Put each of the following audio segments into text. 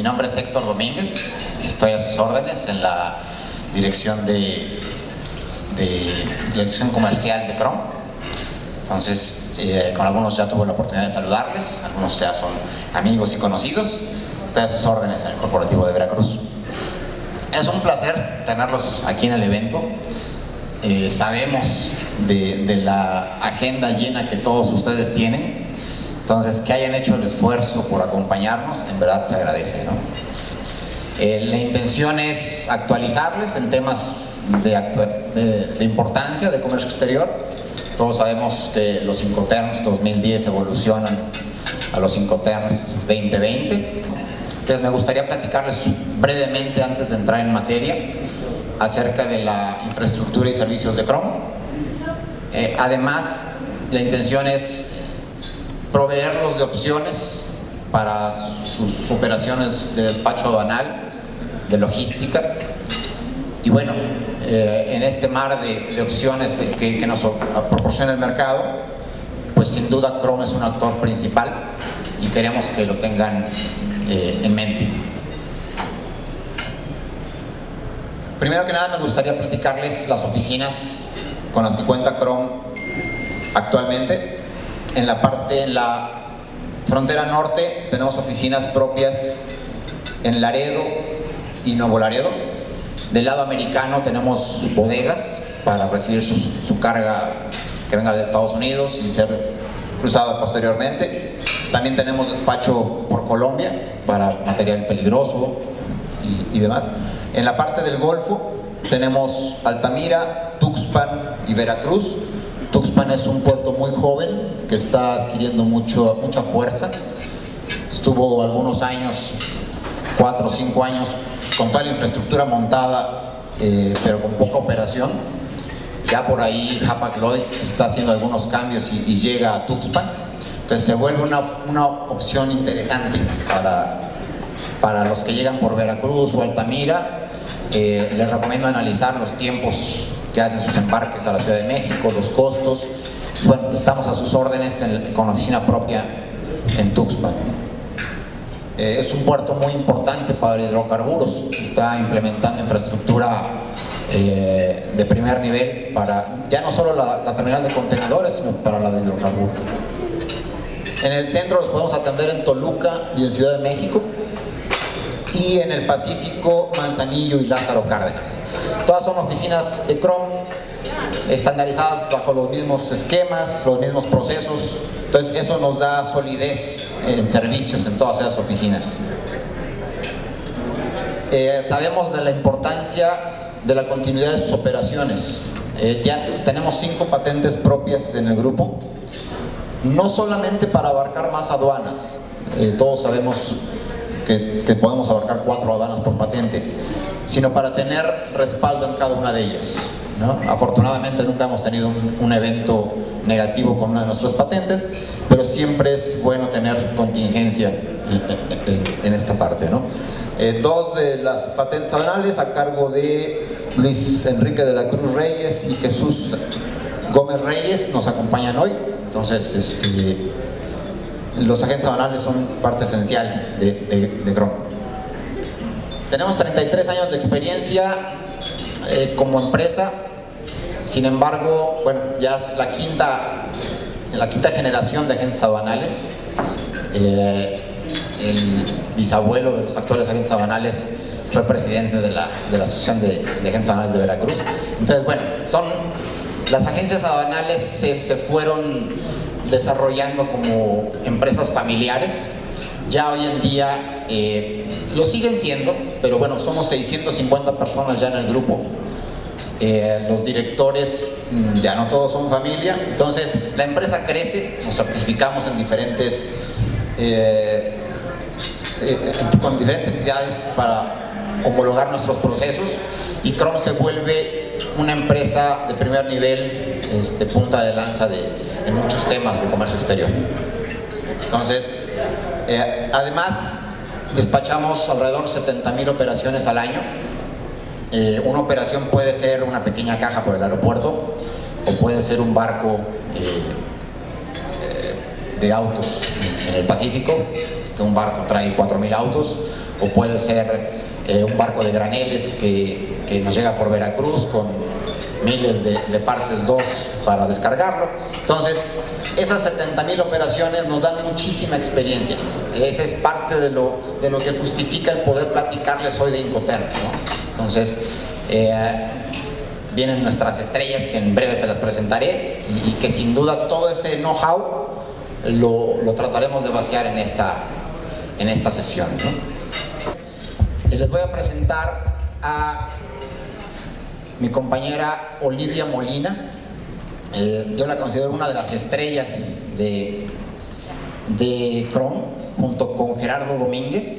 nombre es Héctor Domínguez, estoy a sus órdenes en la dirección dirección comercial de Chrome. Entonces, con algunos ya tuve la oportunidad de saludarles, algunos ya son amigos y conocidos. Estoy a sus órdenes en el Corporativo de Veracruz. Es un placer tenerlos aquí en el evento. Sabemos de la agenda llena que todos ustedes tienen. Entonces, que hayan hecho el esfuerzo por acompañarnos, en verdad se agradece, ¿no? La intención es actualizarles en temas de importancia de comercio exterior. Todos sabemos que los Incoterms 2010 evolucionan a los Incoterms 2020. Entonces, me gustaría platicarles brevemente, antes de entrar en materia, acerca de la infraestructura y servicios de Chrome. Además, la intención es proveerlos de opciones para sus operaciones de despacho aduanal, de logística. Y bueno, en este mar de opciones que nos proporciona el mercado, pues sin duda Chrome es un actor principal y queremos que lo tengan en mente. Primero que nada, me gustaría platicarles las oficinas con las que cuenta Chrome actualmente. En la frontera norte tenemos oficinas propias en Laredo y Nuevo Laredo. Del lado americano tenemos bodegas para recibir su carga que venga de Estados Unidos y ser cruzada posteriormente. También tenemos despacho por Colombia para material peligroso y demás. En la parte del Golfo tenemos Altamira, Tuxpan y Veracruz. Tuxpan es un puerto muy joven que está adquiriendo mucha fuerza. Estuvo algunos años, 4 o 5 años, con toda la infraestructura montada, pero con poca operación. Ya por ahí Hapag-Lloyd está haciendo algunos cambios y llega a Tuxpan. Entonces se vuelve una opción interesante para los que llegan por Veracruz o Altamira. Les recomiendo analizar los tiempos que hacen sus embarques a la Ciudad de México, los costos. Bueno, estamos a sus órdenes con oficina propia en Tuxpan. Es un puerto muy importante para hidrocarburos. Está implementando infraestructura de primer nivel para ya no solo la terminal de contenedores, sino para la de hidrocarburos. En el centro los podemos atender en Toluca y en Ciudad de México, y en el Pacífico, Manzanillo y Lázaro Cárdenas. Todas son oficinas de Chrome, estandarizadas bajo los mismos esquemas, los mismos procesos. Entonces eso nos da solidez en servicios en todas esas oficinas. Sabemos de la importancia de la continuidad de sus operaciones. Ya tenemos 5 patentes propias en el grupo, no solamente para abarcar más aduanas. Todos sabemos que podemos abarcar 4 aduanas por patente, sino para tener respaldo en cada una de ellas, ¿no? Afortunadamente nunca hemos tenido un evento negativo con una de nuestras patentes, pero siempre es bueno tener contingencia en esta parte, ¿no? 2 de las patentes aduanales a cargo de Luis Enrique de la Cruz Reyes y Jesús Gómez Reyes nos acompañan hoy. Entonces, los agentes aduanales son parte esencial de Chrome. Tenemos 33 años de experiencia como empresa. Sin embargo, bueno, ya es la quinta generación de agentes aduanales. El bisabuelo de los actuales agentes aduanales fue presidente de la Asociación de Agentes Aduanales de Veracruz. Entonces, bueno, las agencias aduanales se fueron desarrollando como empresas familiares. Ya hoy en día lo siguen siendo, pero bueno, somos 650 personas ya en el grupo. Los directores ya no todos son familia. Entonces la empresa crece, nos certificamos en con diferentes entidades para homologar nuestros procesos, y Chrome se vuelve una empresa de primer nivel, punta de lanza en muchos temas de comercio exterior. Entonces, además, despachamos alrededor de 70,000 operaciones al año. Una operación puede ser una pequeña caja por el aeropuerto, o puede ser un barco de autos en el Pacífico, que un barco trae 4,000 autos, o puede ser un barco de graneles que nos llega por Veracruz con miles de partes 2 para descargarlo. Entonces, esas 70,000 operaciones nos dan muchísima experiencia. Esa es parte de lo que justifica el poder platicarles hoy de Incoterm, ¿no? Entonces, vienen nuestras estrellas, que en breve se las presentaré, y que sin duda todo ese know-how lo trataremos de vaciar en esta sesión, ¿no? Les voy a presentar a mi compañera Olivia Molina. Yo la considero una de las estrellas de Chrome, junto con Gerardo Domínguez.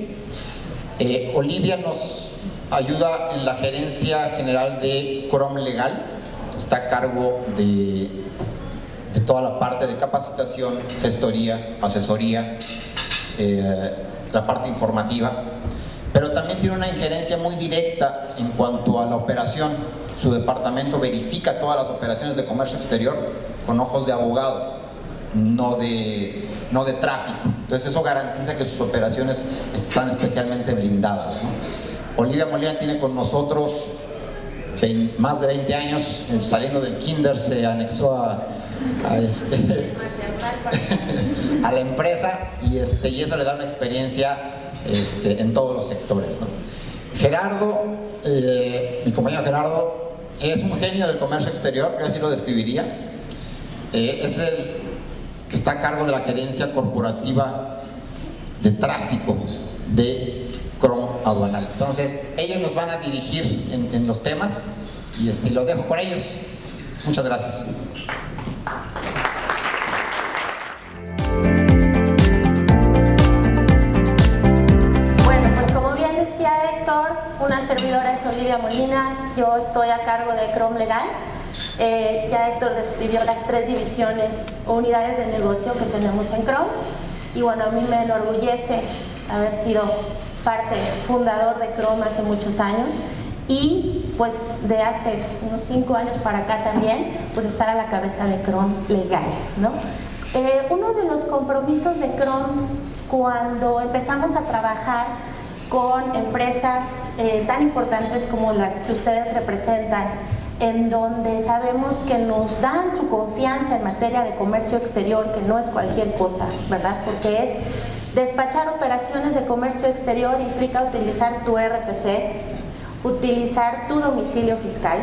Olivia nos ayuda en la gerencia general de Chrome Legal. Está a cargo de toda la parte de capacitación, gestoría, asesoría, la parte informativa, pero también tiene una injerencia muy directa en cuanto a la operación. Su departamento verifica todas las operaciones de comercio exterior con ojos de abogado, no de tráfico. Entonces eso garantiza que sus operaciones están especialmente blindadas, ¿no? Olivia Molina tiene con nosotros más de 20 años, saliendo del kinder se anexó a la empresa, y eso le da una experiencia en todos los sectores, ¿no? Gerardo, mi compañero Gerardo, es un genio del comercio exterior, yo así lo describiría. Es el que está a cargo de la gerencia corporativa de tráfico de Chrome Aduanal. Entonces, ellos nos van a dirigir en los temas, y los dejo con ellos. Muchas gracias. Una servidora es Olivia Molina, yo estoy a cargo de Chrome Legal. Ya Héctor describió las 3 divisiones o unidades de negocio que tenemos en Chrome, y bueno, a mí me enorgullece haber sido parte fundador de Chrome hace muchos años, y pues de hace unos 5 años para acá también, pues estar a la cabeza de Chrome Legal, ¿no? Uno de los compromisos de Chrome cuando empezamos a trabajar con empresas tan importantes como las que ustedes representan, en donde sabemos que nos dan su confianza en materia de comercio exterior, que no es cualquier cosa, ¿verdad? Porque es despachar operaciones de comercio exterior, implica utilizar tu RFC, utilizar tu domicilio fiscal,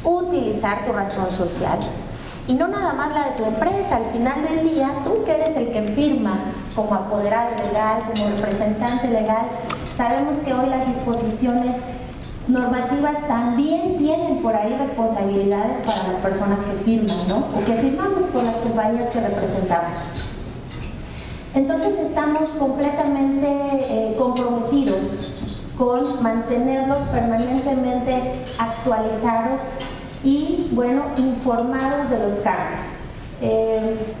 utilizar tu razón social, y no nada más la de tu empresa. Al final del día, tú que eres el que firma como apoderado legal, como representante legal, sabemos que hoy las disposiciones normativas también tienen por ahí responsabilidades para las personas que firman, ¿no? O que firmamos por las compañías que representamos. Entonces estamos completamente comprometidos con mantenerlos permanentemente actualizados y, bueno, informados de los cambios.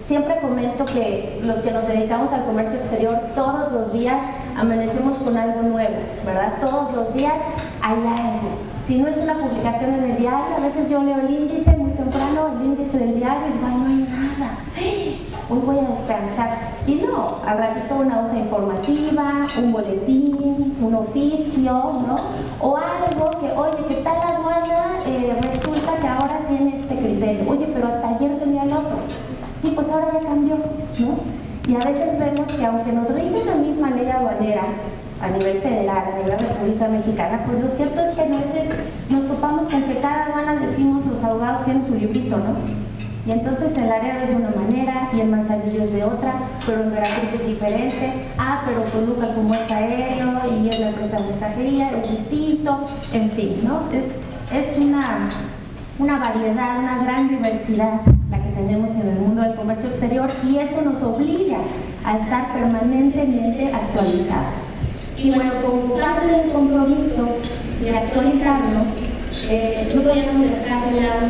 Siempre comento que los que nos dedicamos al comercio exterior, todos los días amanecemos con algo nuevo, ¿verdad? Todos los días hay algo. Si no es una publicación en el diario, a veces yo leo el índice muy temprano, el índice del diario, y digo, ay, no hay nada, hoy voy a descansar. Y no, al ratito una hoja informativa, un boletín, un oficio, ¿no? O algo que, oye, ¿qué tal la aduana? Resulta que ahora tiene este criterio. Oye, pero hasta ayer tenía el otro. Sí, pues ahora ya cambió, ¿no? Y a veces vemos que aunque nos rige la misma ley aduanera a nivel federal, a nivel República Mexicana, pues lo cierto es que a veces nos topamos con que cada aduana, decimos, los abogados tienen su librito, ¿no? Y entonces en Laredo es de una manera y en Manzanillo es de otra, pero en Veracruz es diferente. Pero Toluca, como es aéreo y es la empresa de mensajería, es distinto, en fin, ¿no? Es una variedad, una gran diversidad la que tenemos en el mundo del comercio exterior, y eso nos obliga a estar permanentemente actualizados. Y bueno, como parte del compromiso de actualizarnos, no podíamos dejar de lado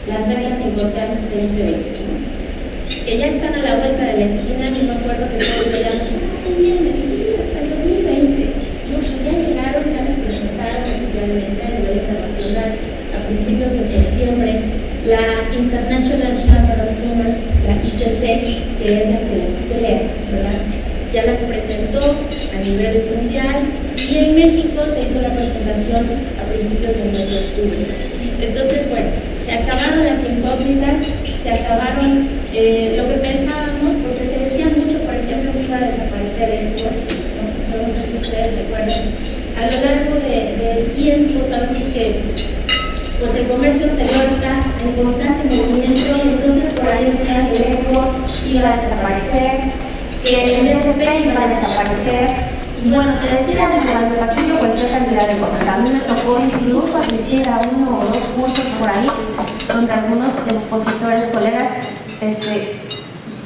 las reglas importantes del 2020, que ya están a la vuelta de la esquina. Yo me acuerdo que todos veíamos, es viernes, sí, hasta el 2020. No, pues ya llegaron, ya les presentaron oficialmente a nivel internacional a principios de septiembre la International Chamber of Commerce, la ICC, que es la que les pelea, ¿verdad? ya las presentó a nivel mundial y en México se hizo la presentación a principios del mes de octubre. Entonces, bueno, se acabaron las incógnitas, se acabaron lo que pensábamos, porque se decía mucho, por ejemplo, que iba a desaparecer Xbox, no sé si ustedes recuerdan. A lo largo del tiempo sabemos que pues el comercio exterior está en constante movimiento y entonces por ahí decían que el Xbox iba a desaparecer, que el EDP iba a desaparecer. Y bueno, se decía en el pasillo cualquier cantidad de cosas. A mí me tocó incluso asistir a uno o dos cursos por ahí, donde algunos expositores, colegas,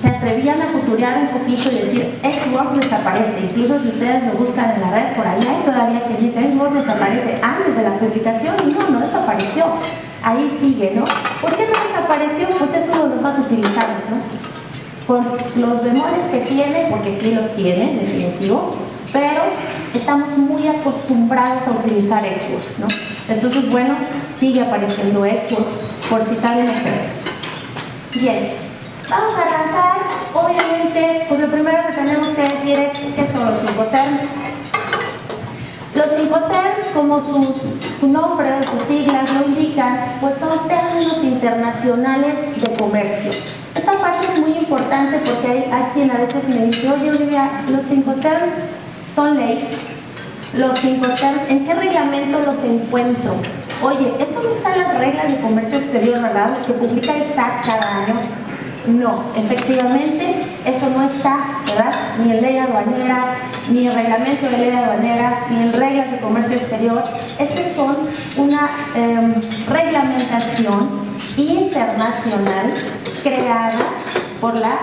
se atrevían a futurear un poquito y decir Xbox desaparece. Incluso si ustedes lo buscan en la red, por ahí hay todavía que dice Xbox desaparece antes de la publicación, y no desapareció, ahí sigue, ¿no? ¿Por qué no desapareció? Pues es uno de los más utilizados, ¿no? Por los bemoles que tiene, porque sí los tiene, definitivo, pero estamos muy acostumbrados a utilizar Xbox, ¿no? Entonces, bueno, sigue apareciendo Xbox, por citar un ejemplo. Bien. Vamos a arrancar, obviamente, pues lo primero que tenemos que decir es qué son los Incoterms. Los Incoterms, como su nombre o sus siglas lo indican, pues son términos internacionales de comercio. Esta parte es muy importante porque hay quien a veces me dice, oye Olivia, los Incoterms son ley. Los Incoterms, ¿en qué reglamento los encuentro? Oye, eso no está en las reglas de comercio exterior, ¿verdad? Las que publica el SAT cada año. No, efectivamente, eso no está, ¿verdad? Ni en ley aduanera, ni en reglamento de ley aduanera, ni en reglas de comercio exterior. Estas son una reglamentación internacional creada por la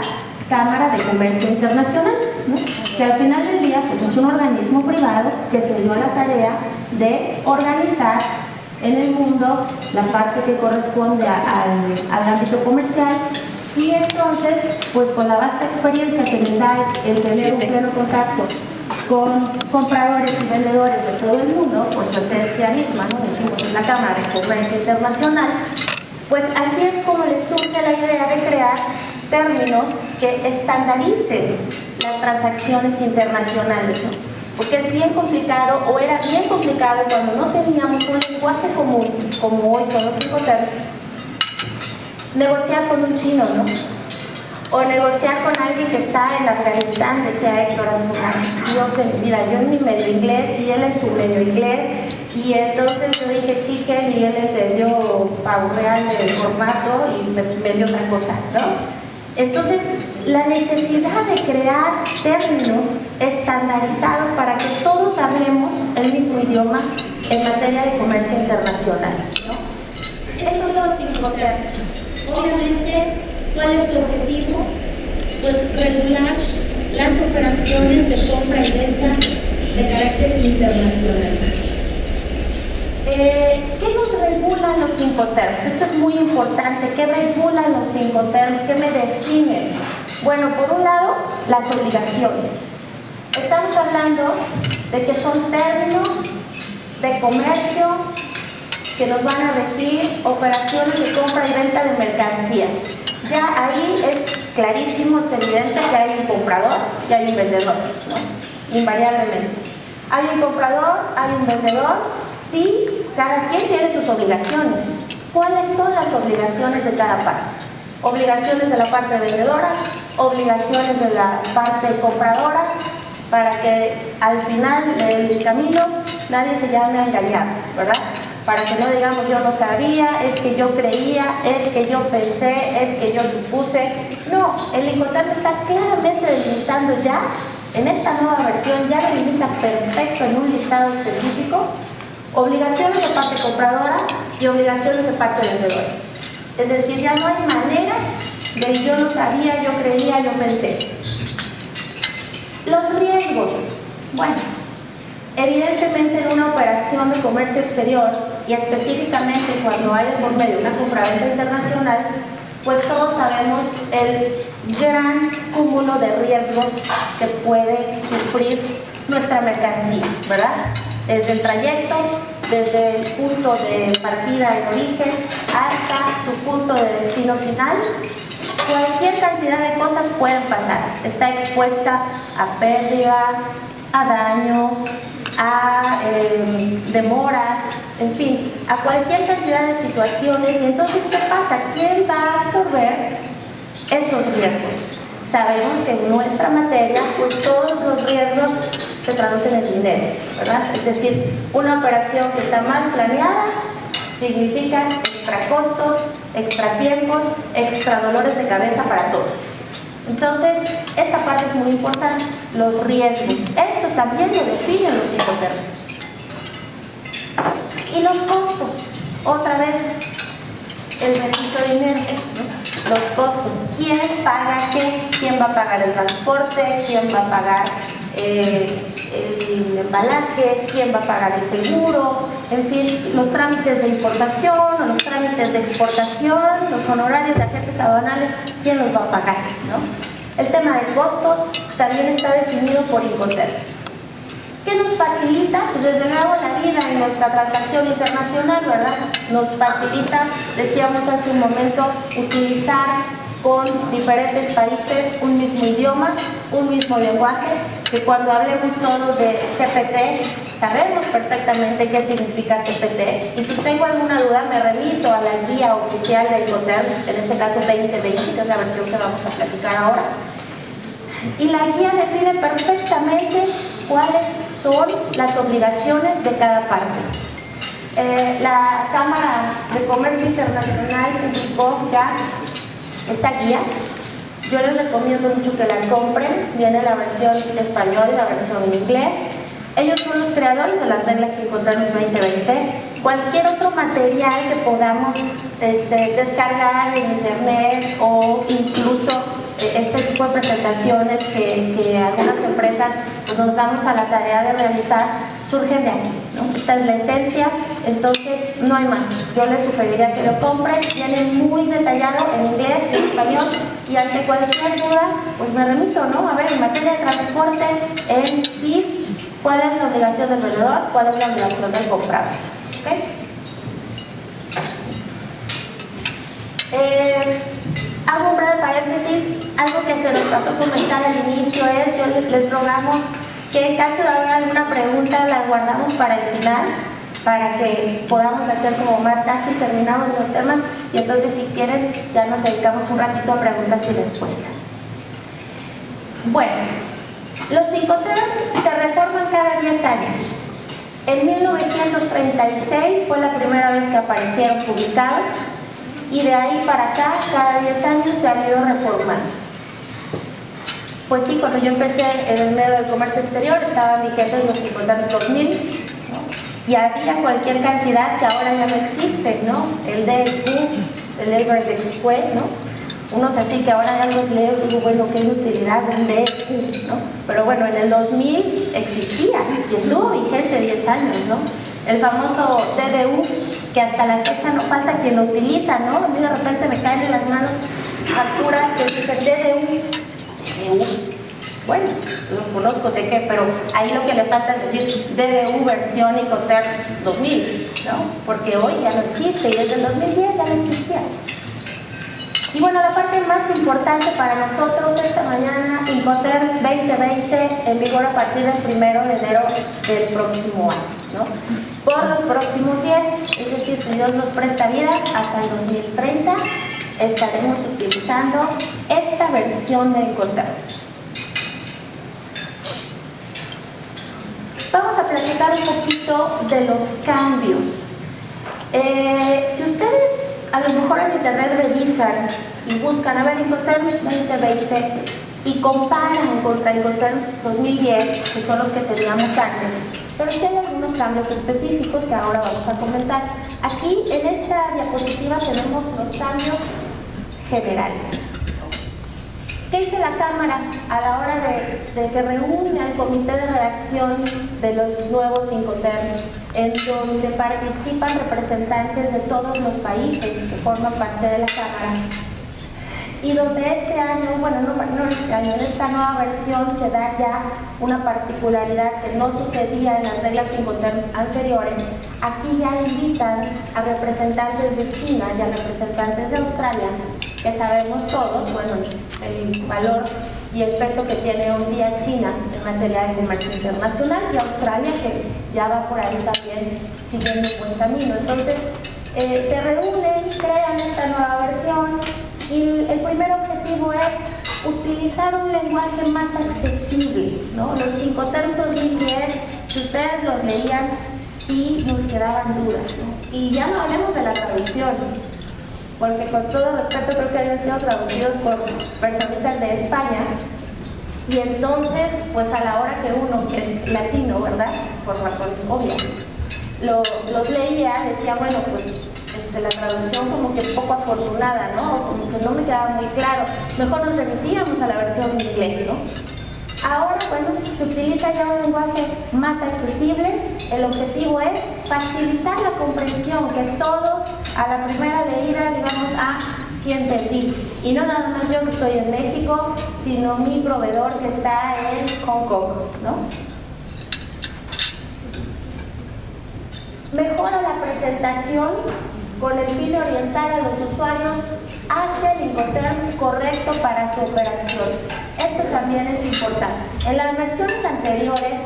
Cámara de Comercio Internacional, ¿no? Que al final del día pues es un organismo privado que se dio la tarea de organizar en el mundo la parte que corresponde al ámbito comercial. Y entonces, pues con la vasta experiencia que les da el tener un pleno contacto con compradores y vendedores de todo el mundo, por su esencia misma, ¿no? Decimos en la Cámara de Comercio Internacional, pues así es como les surge la idea de crear términos que estandaricen las transacciones internacionales, ¿no? Porque es bien complicado, o era bien complicado cuando no teníamos un lenguaje común, como hoy son los Incoterms, negociar con un chino, ¿no? O negociar con alguien que está en Afganistán, decía Héctor Azúcar. Dios de mi vida, yo en mi medio inglés y él en su medio inglés, y entonces yo dije chicken y él entendió pavo real del formato y me dio otra cosa, ¿no? Entonces, la necesidad de crear términos estandarizados para que todos hablemos el mismo idioma en materia de comercio internacional, ¿no? Estos son los Incoterms. Obviamente, ¿cuál es su objetivo? Pues regular las operaciones de compra y venta de carácter internacional. ¿Qué nos regulan los Incoterms? Esto es muy importante. ¿Qué regulan los Incoterms? ¿Qué me definen? Bueno, por un lado, las obligaciones. Estamos hablando de que son términos de comercio que nos van a regir operaciones de compra y venta de mercancías. Ya ahí es clarísimo, es evidente que hay un comprador y hay un vendedor, ¿no? Invariablemente. Hay un comprador, hay un vendedor, sí, cada quien tiene sus obligaciones. ¿Cuáles son las obligaciones de cada parte? Obligaciones de la parte vendedora, obligaciones de la parte compradora, para que al final del camino nadie se llame engañado, ¿verdad? Para que no digamos yo no sabía, es que yo creía, es que yo pensé, es que yo supuse. No, el Incoterm está claramente delimitando ya, en esta nueva versión ya delimita perfecto en un listado específico obligaciones de parte compradora y obligaciones de parte vendedora. Es decir, ya no hay manera de yo no sabía, yo creía, yo pensé. Los riesgos. Bueno, evidentemente en una operación de comercio exterior y específicamente cuando hay por medio una compraventa internacional, pues todos sabemos el gran cúmulo de riesgos que puede sufrir nuestra mercancía, ¿verdad? Desde el trayecto, desde el punto de partida en origen hasta su punto de destino final, cualquier cantidad de cosas pueden pasar. Está expuesta a pérdida, a daño, a demoras, en fin, a cualquier cantidad de situaciones. Y entonces, ¿qué pasa? ¿Quién va a absorber esos riesgos? Sabemos que en nuestra materia, pues todos los riesgos se traducen en dinero, ¿verdad? Es decir, una operación que está mal planeada significa extra costos, extra tiempos, extra dolores de cabeza para todos. Entonces, esta parte es muy importante, los riesgos. Esto también lo definen los Incoterms. Y los costos, otra vez, el bendito dinero, ¿no? Los costos, ¿quién paga qué? ¿Quién va a pagar el transporte? ¿Quién va a pagar el embalaje? ¿Quién va a pagar el seguro? En fin, los trámites de importación o los trámites de exportación, los honorarios de agentes aduanales, ¿quién los va a pagar, ¿no? El tema de costos también está definido por Incoterms. ¿Qué nos facilita? Pues desde luego la vida en nuestra transacción internacional, ¿verdad? Nos facilita, decíamos hace un momento, utilizar con diferentes países un mismo idioma, un mismo lenguaje, que cuando hablemos todos de CPT, sabemos perfectamente qué significa CPT, y si tengo alguna duda me remito a la guía oficial de Incoterms, en este caso 2020, que es la versión que vamos a platicar ahora. Y la guía define perfectamente cuáles son las obligaciones de cada parte. La Cámara de Comercio Internacional publicó ya esta guía. Yo les recomiendo mucho que la compren. Viene la versión en español y la versión en inglés. Ellos son los creadores de las reglas Incoterms 2020. Cualquier otro material que podamos descargar en internet o incluso este tipo de presentaciones que algunas empresas pues, nos damos a la tarea de realizar, surgen de aquí, ¿no? Esta es la esencia, entonces no hay más. Yo les sugeriría que lo compren, viene muy detallado en inglés y en español, y ante cualquier duda, pues me remito, ¿no? A ver, en materia de transporte, en sí, ¿cuál es la obligación del vendedor? ¿Cuál es la obligación del comprador? ¿Okay? Hago un breve paréntesis, algo que se nos pasó a comentar al inicio es, yo les rogamos que en caso de haber alguna pregunta la guardamos para el final, para que podamos hacer como más ágil, terminados los temas, y entonces si quieren ya nos dedicamos un ratito a preguntas y respuestas. Bueno, los Incoterms se reforman cada 10 años. En 1936 fue la primera vez que aparecieron publicados, y de ahí para acá, cada 10 años se han ido reformando. Pues sí, cuando yo empecé en el medio del comercio exterior, estaban vigentes los Incoterms 2000, ¿no? Y había cualquier cantidad que ahora ya no existe, ¿no? El DQ, el Labor Index Quay, ¿no? Unos así que ahora ya los leo y digo, bueno, qué utilidad del DQ, ¿no? Pero bueno, en el 2000 existía y estuvo vigente 10 años, ¿no? El famoso DDU, que hasta la fecha no falta quien lo utiliza, ¿no? A mí de repente me caen en las manos facturas que dicen DDU. Bueno, lo conozco, sé que, pero ahí lo que le falta es decir DDU versión Incoterm 2000, ¿no? Porque hoy ya no existe y desde el 2010 ya no existía. Y bueno, la parte más importante para nosotros esta mañana, Incoterms 2020 en vigor a partir del 1 de enero del próximo año, ¿no? Por los próximos 10, es decir, si Dios nos presta vida, hasta el 2030 estaremos utilizando esta versión de Incoterms. Vamos a platicar un poquito de los cambios. Si ustedes a lo mejor en internet revisan y buscan a ver Incoterms 2020 y comparan contra Incoterms 2010, que son los que teníamos antes, pero sí hay algunos cambios específicos que ahora vamos a comentar. Aquí en esta diapositiva tenemos los cambios generales. ¿Qué hizo la Cámara a la hora de que reúne al comité de redacción de los nuevos Incoterms, en donde participan representantes de todos los países que forman parte de la Cámara? Y donde este año, bueno, no este año, en esta nueva versión se da ya una particularidad que no sucedía en las reglas Incoterms anteriores. Aquí ya invitan a representantes de China y a representantes de Australia que sabemos todos, bueno, el valor y el peso que tiene hoy día China en materia de comercio internacional, y Australia, que ya va por ahí también siguiendo un buen camino. Entonces, se reúnen, crean esta nueva versión, y el primer objetivo es utilizar un lenguaje más accesible, ¿no? Los Incoterms 2010, si ustedes los leían, sí nos quedaban dudas, ¿no? Y ya no hablemos de la traducción, porque con todo respeto creo que habían sido traducidos por personitas de España, y entonces, pues a la hora que uno, que es latino, ¿verdad?, por razones obvias, los leía, decía, bueno, pues la traducción como que poco afortunada, ¿no? Como que no me quedaba muy claro. Mejor nos remitíamos a la versión en inglés, ¿no? Ahora, bueno, se utiliza ya un lenguaje más accesible. El objetivo es facilitar la comprensión, que todos a la primera leída digamos, sí entendí. Y no nada más yo que estoy en México, sino mi proveedor que está en Hong Kong, ¿no? Mejora la presentación con el fin de orientar a los usuarios hacia el Incoterm correcto para su operación. Esto también es importante. En las versiones anteriores,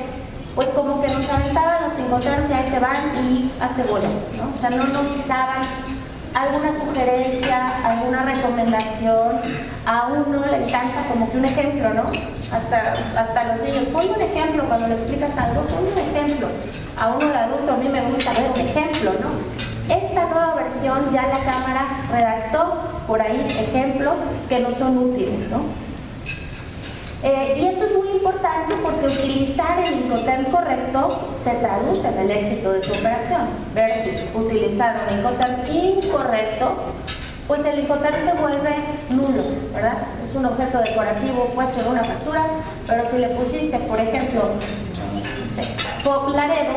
pues como que nos aventaban los Incoterms y ahí te van y hazte bolas, ¿no? O sea, no nos daban alguna sugerencia, alguna recomendación. A uno le encanta como que un ejemplo, ¿no? Hasta los niños, ponle un ejemplo cuando le explicas algo, ponle un ejemplo. A uno de adulto, a mí me gusta ver un ejemplo, ¿no? Esta nueva versión ya la cámara redactó por ahí ejemplos que nos son útiles, ¿no? Y esto es muy importante porque utilizar el Incoterm correcto se traduce en el éxito de tu operación, versus utilizar un Incoterm incorrecto, pues el Incoterm se vuelve nulo, ¿verdad? Es un objeto decorativo puesto en una factura, pero si le pusiste, por ejemplo, no sé, FOB Laredo,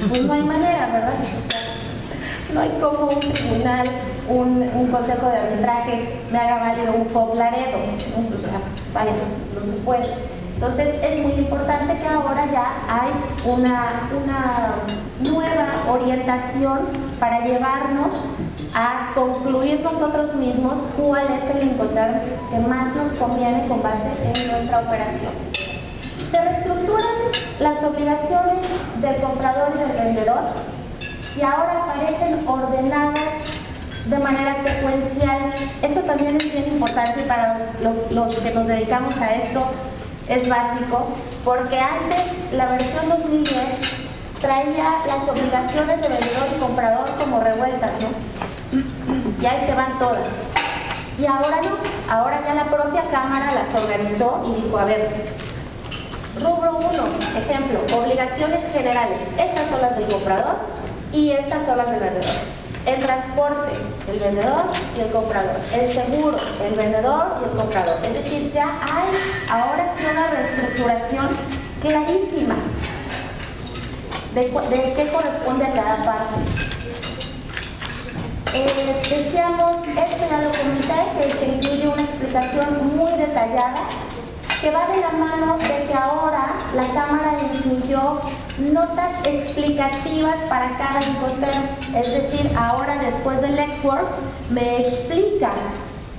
pues no hay manera, ¿verdad? O sea, no hay como un tribunal, un consejo de arbitraje me haga válido un FOB Laredo, ¿no? O sea, vaya, no se puede. Entonces es muy importante que ahora ya hay una nueva orientación para llevarnos a concluir nosotros mismos cuál es el Incoterm que más nos conviene con base en nuestra operación. Se reestructuran las obligaciones del comprador y del vendedor, y ahora aparecen ordenadas de manera secuencial. Eso también es bien importante para los que nos dedicamos a esto, es básico, porque antes la versión 2010 traía las obligaciones de vendedor y comprador como revueltas, ¿no? Y ahí te van todas. Y ahora no, ahora ya la propia cámara las organizó y dijo, a ver, rubro 1, ejemplo, obligaciones generales, estas son las del comprador y estas son las del vendedor. El transporte, el vendedor y el comprador. El seguro, el vendedor y el comprador. Es decir, ya hay ahora sí una reestructuración clarísima de qué corresponde a cada parte. Decíamos, esto ya lo comenté, que se incluye una explicación muy detallada que va de la mano de que ahora la cámara incluyó notas explicativas para cada Incoterm. Es decir, ahora después del Lexworks me explica,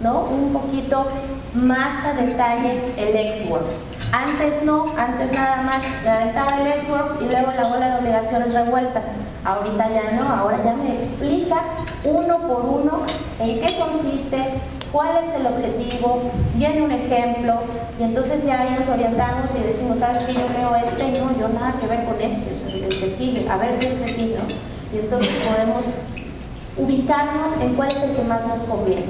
¿no?, un poquito más a detalle el Lexworks. Antes no, antes nada más me aventaba el Lexworks y luego la bola de obligaciones revueltas. Ahorita ya no, ahora ya me explica uno por uno en qué consiste, cuál es el objetivo, viene un ejemplo, y entonces ya ahí nos orientamos y decimos, ¿sabes qué? Yo leo este, no, yo nada que ver con este, o sea, el que sigue, a ver si este sí, ¿no? Y entonces podemos ubicarnos en cuál es el que más nos conviene.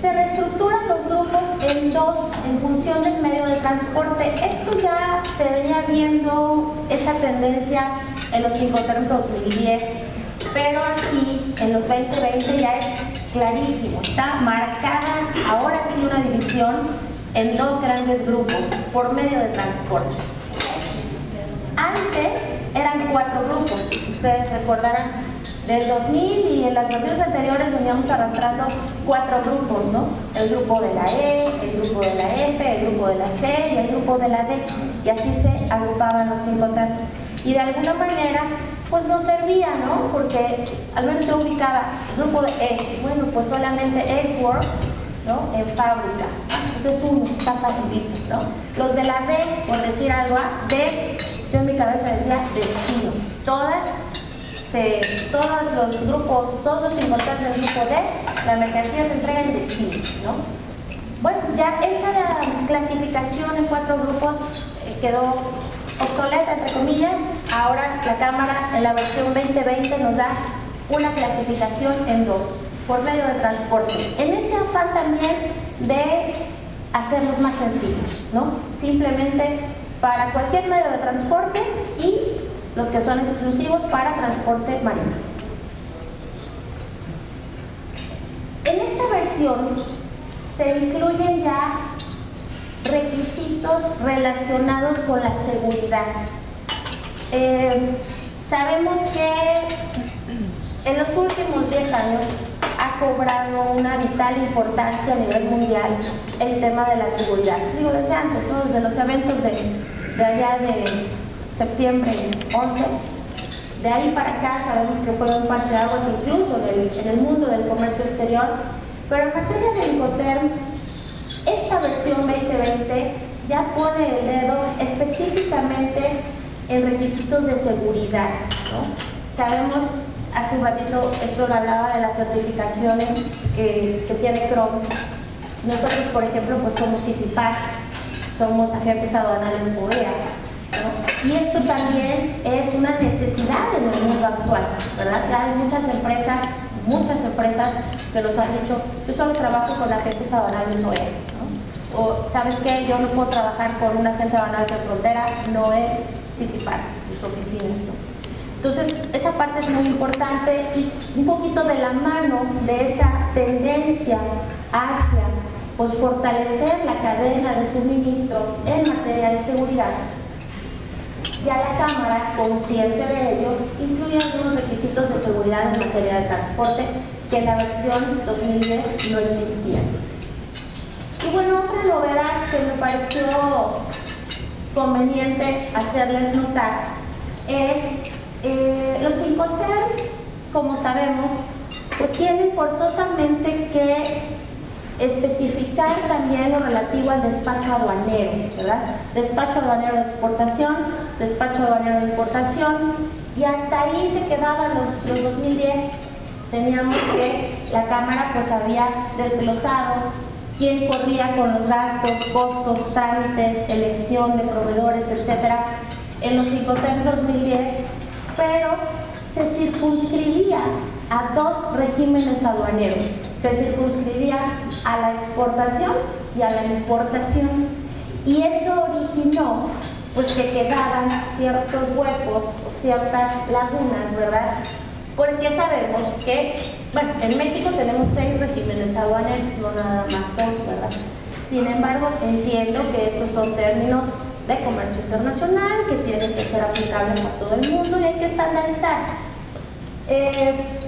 Se reestructuran los grupos en dos en función del medio de transporte. Esto ya se venía viendo esa tendencia en los Incoterms 2010, pero aquí en los 2020 ya es clarísimo, está marcada ahora sí una división en dos grandes grupos por medio de transporte. Antes eran 4 grupos, ustedes recordarán, del 2000 y en las versiones anteriores veníamos arrastrando 4 grupos, ¿no? El grupo de la E, el grupo de la F, el grupo de la C y el grupo de la D, y así se agrupaban los Incoterms. Y de alguna manera pues nos servía, ¿no? Porque al menos yo ubicaba el grupo de E, bueno, pues solamente X-Works, ¿no? En fábrica. Entonces uno está facilito, ¿no? Los de la D, por decir algo, D, yo en mi cabeza decía destino. Todos los grupos, todos los importantes del grupo D, la mercancía se entrega en destino, ¿no? Bueno, ya esa clasificación en 4 grupos quedó obsoleta, entre comillas. Ahora la Cámara en la versión 2020 nos da una clasificación en 2, por medio de transporte. En ese afán también de hacerlos más sencillos, ¿no? Simplemente para cualquier medio de transporte y los que son exclusivos para transporte marítimo. En esta versión se incluyen ya requisitos relacionados con la seguridad. Sabemos que en los últimos 10 años ha cobrado una vital importancia a nivel mundial el tema de la seguridad. Digo, desde antes, ¿no? Desde los eventos de allá de septiembre 11, de ahí para acá sabemos que fue un parteaguas incluso en el mundo del comercio exterior, pero en materia de Incoterms, esta versión 2020 ya pone el dedo específicamente en requisitos de seguridad, ¿no? Sabemos, hace un ratito Héctor hablaba de las certificaciones que tiene Chrome. Nosotros, por ejemplo, pues somos CITIPAC, somos agentes aduanales OEA, ¿no? Y esto también es una necesidad en el mundo actual, ¿verdad? Ya hay muchas empresas que nos han dicho, yo solo trabajo con agentes aduanales OEA, ¿no? O, ¿sabes qué? Yo no puedo trabajar con un agente aduanal de frontera, no es CITIPAC, sus oficinas, ¿no? Entonces, esa parte es muy importante y un poquito de la mano de esa tendencia hacia pues, fortalecer la cadena de suministro en materia de seguridad. Ya la Cámara, consciente de ello, incluye algunos requisitos de seguridad en materia de transporte que en la versión 2010 no existían. Y bueno, otra novedad que me pareció conveniente hacerles notar es los Incoterms, como sabemos, pues tienen forzosamente que especificar también lo relativo al despacho aduanero, ¿verdad? Despacho aduanero de exportación, despacho aduanero de importación, y hasta ahí se quedaban los 2010. Teníamos que la Cámara pues había desglosado quién corría con los gastos, costos, trámites, elección de proveedores, etcétera, en los Incoterms 2010, pero se circunscribía a 2 regímenes aduaneros. Se circunscribía a la exportación y a la importación. Y eso originó pues que quedaban ciertos huecos o ciertas lagunas, ¿verdad? Porque sabemos que, bueno, en México tenemos 6 regímenes aduaneros, no nada más 2, ¿verdad? Sin embargo, entiendo que estos son términos de comercio internacional que tienen que ser aplicables a todo el mundo y hay que estandarizar.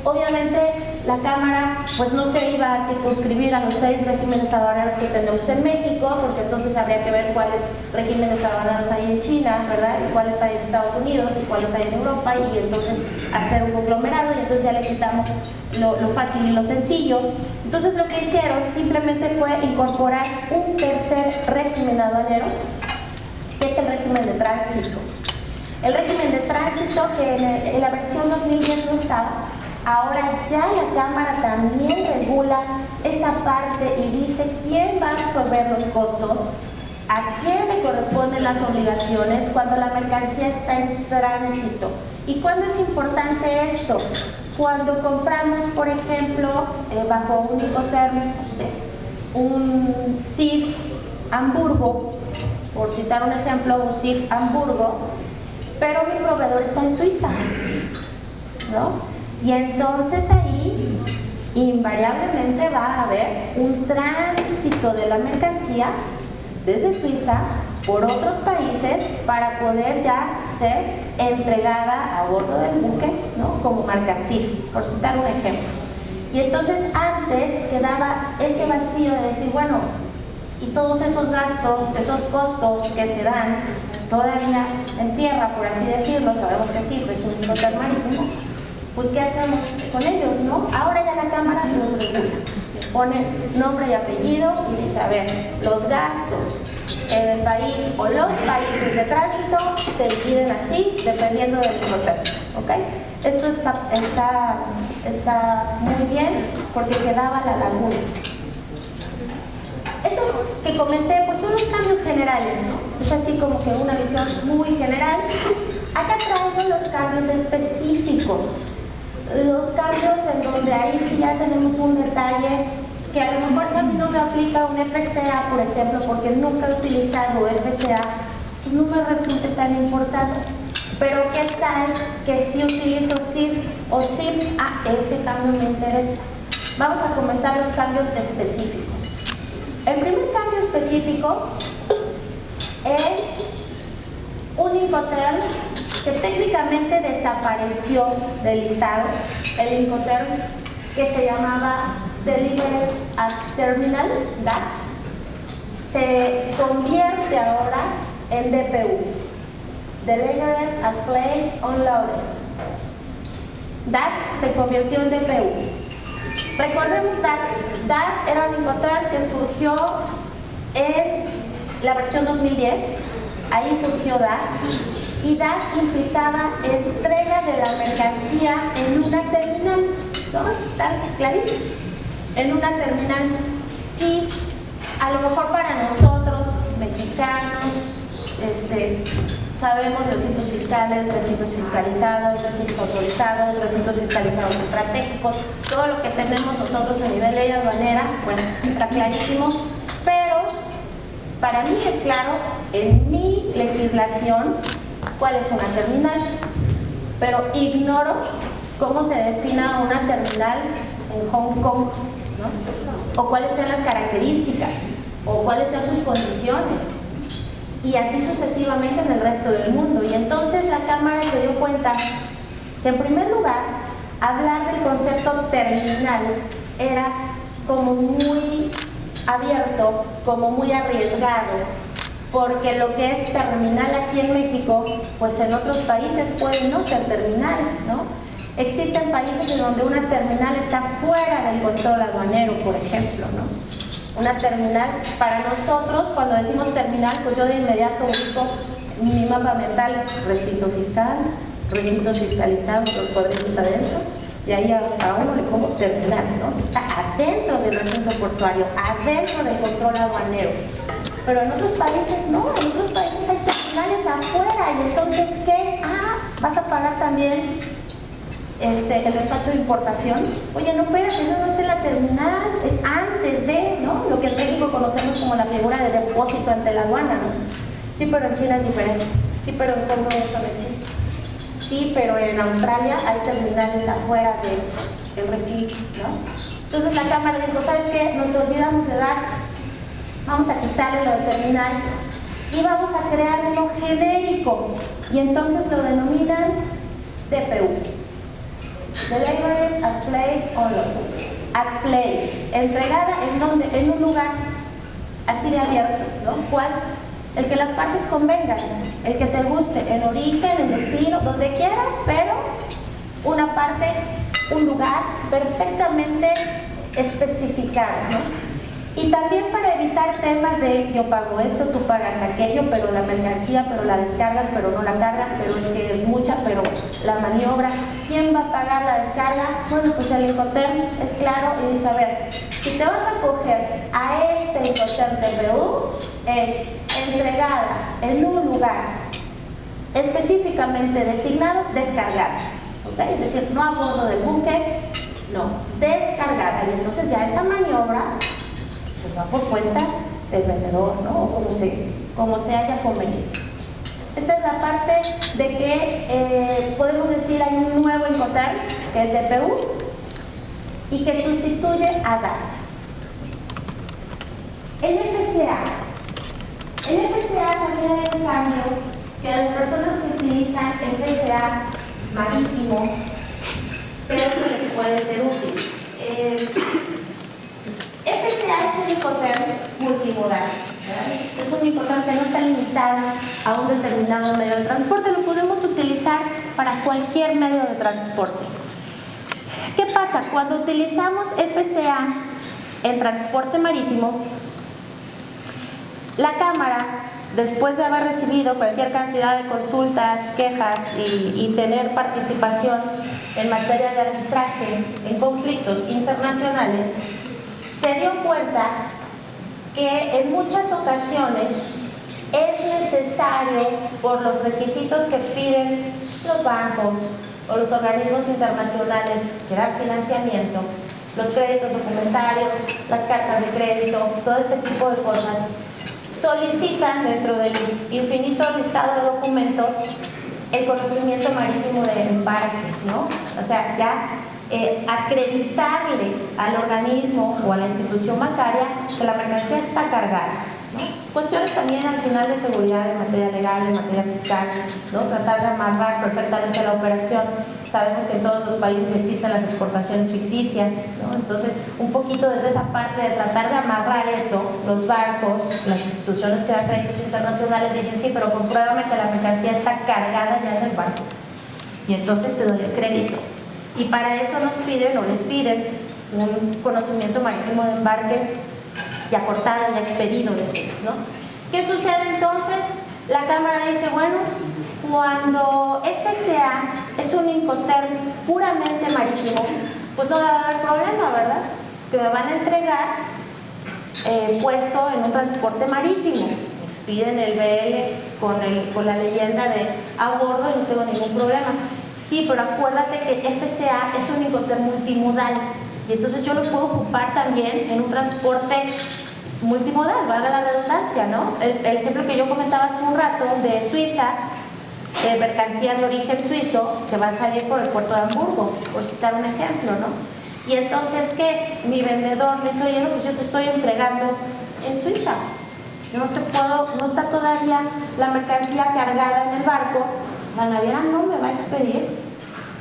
Obviamente la Cámara pues no se iba a circunscribir a los 6 regímenes aduaneros que tenemos en México, porque entonces habría que ver cuáles regímenes aduaneros hay en China, ¿verdad? Y cuáles hay en Estados Unidos y cuáles hay en Europa, y entonces hacer un conglomerado, y entonces ya le quitamos lo fácil y lo sencillo. Entonces lo que hicieron simplemente fue incorporar un tercer régimen aduanero, que es el régimen de tránsito. El régimen de tránsito que en la versión 2010 no estaba, ahora ya la Cámara también regula esa parte y dice quién va a absorber los costos, a quién le corresponden las obligaciones cuando la mercancía está en tránsito. ¿Y cuándo es importante esto? Cuando compramos, por ejemplo, bajo un Incoterm, no sé, un CIF Hamburgo, por citar un ejemplo, un CIF Hamburgo, pero mi proveedor está en Suiza, ¿no? Y entonces ahí invariablemente va a haber un tránsito de la mercancía desde Suiza por otros países para poder ya ser entregada a bordo del buque, ¿no? Como marca CIF, por citar un ejemplo. Y entonces antes quedaba ese vacío de decir, bueno, y todos esos gastos, esos costos que se dan todavía en tierra, por así decirlo, sabemos que sí, pues es un Incoterm marítimo, pues ¿qué hacemos con ellos, no? Ahora ya la Cámara los regula, le pone nombre y apellido y dice, a ver, los gastos en el país o los países de tránsito se dividen así, dependiendo del Incoterm, ¿ok? Eso está muy bien porque quedaba la laguna. Esos que comenté pues son los cambios generales, ¿no? Es así como que una visión muy general. Acá traigo los cambios específicos, los cambios en donde ahí sí ya tenemos un detalle que a lo mejor si a mí no me aplica un FCA, por ejemplo, porque nunca he utilizado FCA, pues no me resulte tan importante. Pero ¿qué tal que si utilizo SIF o SIP? Ese cambio me interesa. Vamos a comentar los cambios específicos. El primer cambio específico es un Incoterm que técnicamente desapareció del listado, el Incoterm que se llamaba Delivered at Terminal, DAT, se convierte ahora en DPU, Delivered at Place Unloaded. DAT se convirtió en DPU. Recordemos DAT era un Incoterm que surgió en la versión 2010, ahí surgió DAT, y DAT implicaba entrega de la mercancía en una terminal, ¿no? ¿Tan clarito? En una terminal, sí, a lo mejor para nosotros, mexicanos, sabemos recintos fiscales, recintos fiscalizados, recintos autorizados, recintos fiscalizados estratégicos, todo lo que tenemos nosotros a nivel ley aduanera, bueno, está clarísimo, pero para mí es claro en mi legislación cuál es una terminal, pero ignoro cómo se defina una terminal en Hong Kong, ¿no? O cuáles sean las características, o cuáles sean sus condiciones, y así sucesivamente en el resto del mundo. Y entonces la Cámara se dio cuenta que, en primer lugar, hablar del concepto terminal era como muy abierto, como muy arriesgado, porque lo que es terminal aquí en México, pues en otros países puede no ser terminal, ¿no? Existen países en donde una terminal está fuera del control aduanero, por ejemplo, ¿no? Una terminal, para nosotros, cuando decimos terminal, pues yo de inmediato ubico mi mapa mental, recinto fiscal, recintos fiscalizados, los cuadritos adentro, y ahí a uno le pongo terminal, ¿no? Está adentro del recinto portuario, adentro del control aduanero. Pero en otros países no, en otros países hay terminales afuera, y entonces, ¿qué? ¿Vas a pagar también el despacho de importación? Oye, no, espérate, no es en la terminal, es antes de, ¿no? Lo que en México conocemos como la figura de depósito ante la aduana, ¿no? Sí, pero en China es diferente. Sí, pero en Congo eso no existe. Sí, pero en Australia hay terminales afuera del recinto, ¿no? Entonces la Cámara dijo, ¿sabes qué? Nos olvidamos de DAT, vamos a quitarle lo de terminal y vamos a crear uno genérico, y entonces lo denominan DPU. Delivered at Place Unloaded. At Place, entregada en donde, en un lugar así de abierto, ¿no? ¿Cuál? El que las partes convengan, el que te guste, en origen, en destino, donde quieras, pero una parte, un lugar perfectamente especificado, ¿no? Y también para evitar temas de yo pago esto, tú pagas aquello, pero la mercancía, pero la descargas, pero no la cargas, pero es que es mucha, pero la maniobra, ¿quién va a pagar la descarga? Bueno, pues el Incoterm es claro y dice, a ver, si te vas a coger a este Incoterm DPU, es entregada en un lugar específicamente designado, descargada, ¿ok? Es decir, no a bordo del buque, no, descargada, y entonces ya esa maniobra pues va por cuenta del vendedor, ¿no? O como se haya convenido. Esta es la parte de que podemos decir hay un nuevo Incoterm, que es DPU, y que sustituye a DAT. El FCA. En FCA también hay un cambio que a las personas que utilizan FCA marítimo creo que les puede ser útil. FCA es un Incoterm multimodal. multimodal. Es un Incoterm que no está limitado a un determinado medio de transporte, lo podemos utilizar para cualquier medio de transporte. ¿Qué pasa? Cuando utilizamos FCA en transporte marítimo, la Cámara, después de haber recibido cualquier cantidad de consultas, quejas y tener participación en materia de arbitraje en conflictos internacionales, se dio cuenta que en muchas ocasiones es necesario, por los requisitos que piden los bancos o los organismos internacionales que dan financiamiento, los créditos documentarios, las cartas de crédito, todo este tipo de cosas, solicitan dentro del infinito listado de documentos el conocimiento marítimo de embarque, ¿no? O sea, ya acreditarle al organismo o a la institución bancaria que la mercancía está cargada, ¿no? Cuestiones también al final de seguridad en materia legal, en materia fiscal, ¿no? Tratar de amarrar perfectamente la operación. Sabemos que en todos los países existen las exportaciones ficticias, ¿no? Entonces, un poquito desde esa parte de tratar de amarrar eso, los bancos, las instituciones que dan créditos internacionales dicen, sí, pero compruébame que la mercancía está cargada ya en el barco. Y entonces te doy el crédito. Y para eso nos piden, o les piden, un conocimiento marítimo de embarque ya cortado, ya expedido de ellos, ¿no? ¿Qué sucede entonces? La Cámara dice, bueno, cuando FCA es un Incoterm puramente marítimo, pues no va a haber problema, ¿verdad? Que me van a entregar puesto en un transporte marítimo. Expiden el BL con la leyenda de a bordo y no tengo ningún problema. Sí, pero acuérdate que FCA es un Incoterm multimodal y entonces yo lo puedo ocupar también en un transporte multimodal, valga la redundancia, ¿no? El ejemplo que yo comentaba hace un rato de Suiza, mercancía de origen suizo que va a salir por el puerto de Hamburgo, por citar un ejemplo, ¿no? Y entonces que mi vendedor me dice, oye, no, pues yo te estoy entregando en Suiza, no está todavía la mercancía cargada en el barco, la naviera no me va a expedir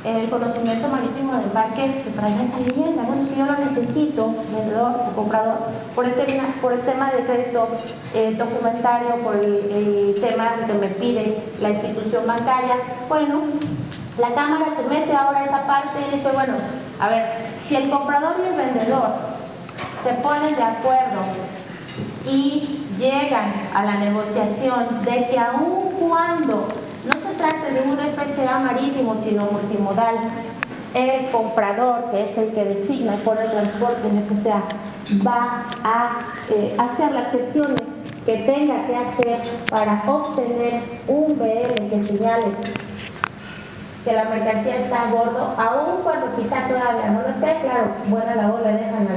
el conocimiento marítimo del embarque que traiga esa leyenda. Bueno, es que yo lo necesito, vendedor o comprador, por el tema de crédito documentario, por el tema que me pide la institución bancaria. Bueno, la Cámara se mete ahora a esa parte y dice, bueno, a ver, si el comprador y el vendedor se ponen de acuerdo y llegan a la negociación de que aun cuando no se trate de un FCA marítimo, sino multimodal, el comprador, que es el que designa por el transporte en FCA, va a hacer las gestiones que tenga que hacer para obtener un BL que señale que la mercancía está a bordo, aun cuando quizá todavía no lo esté. Claro, buena labor le dejan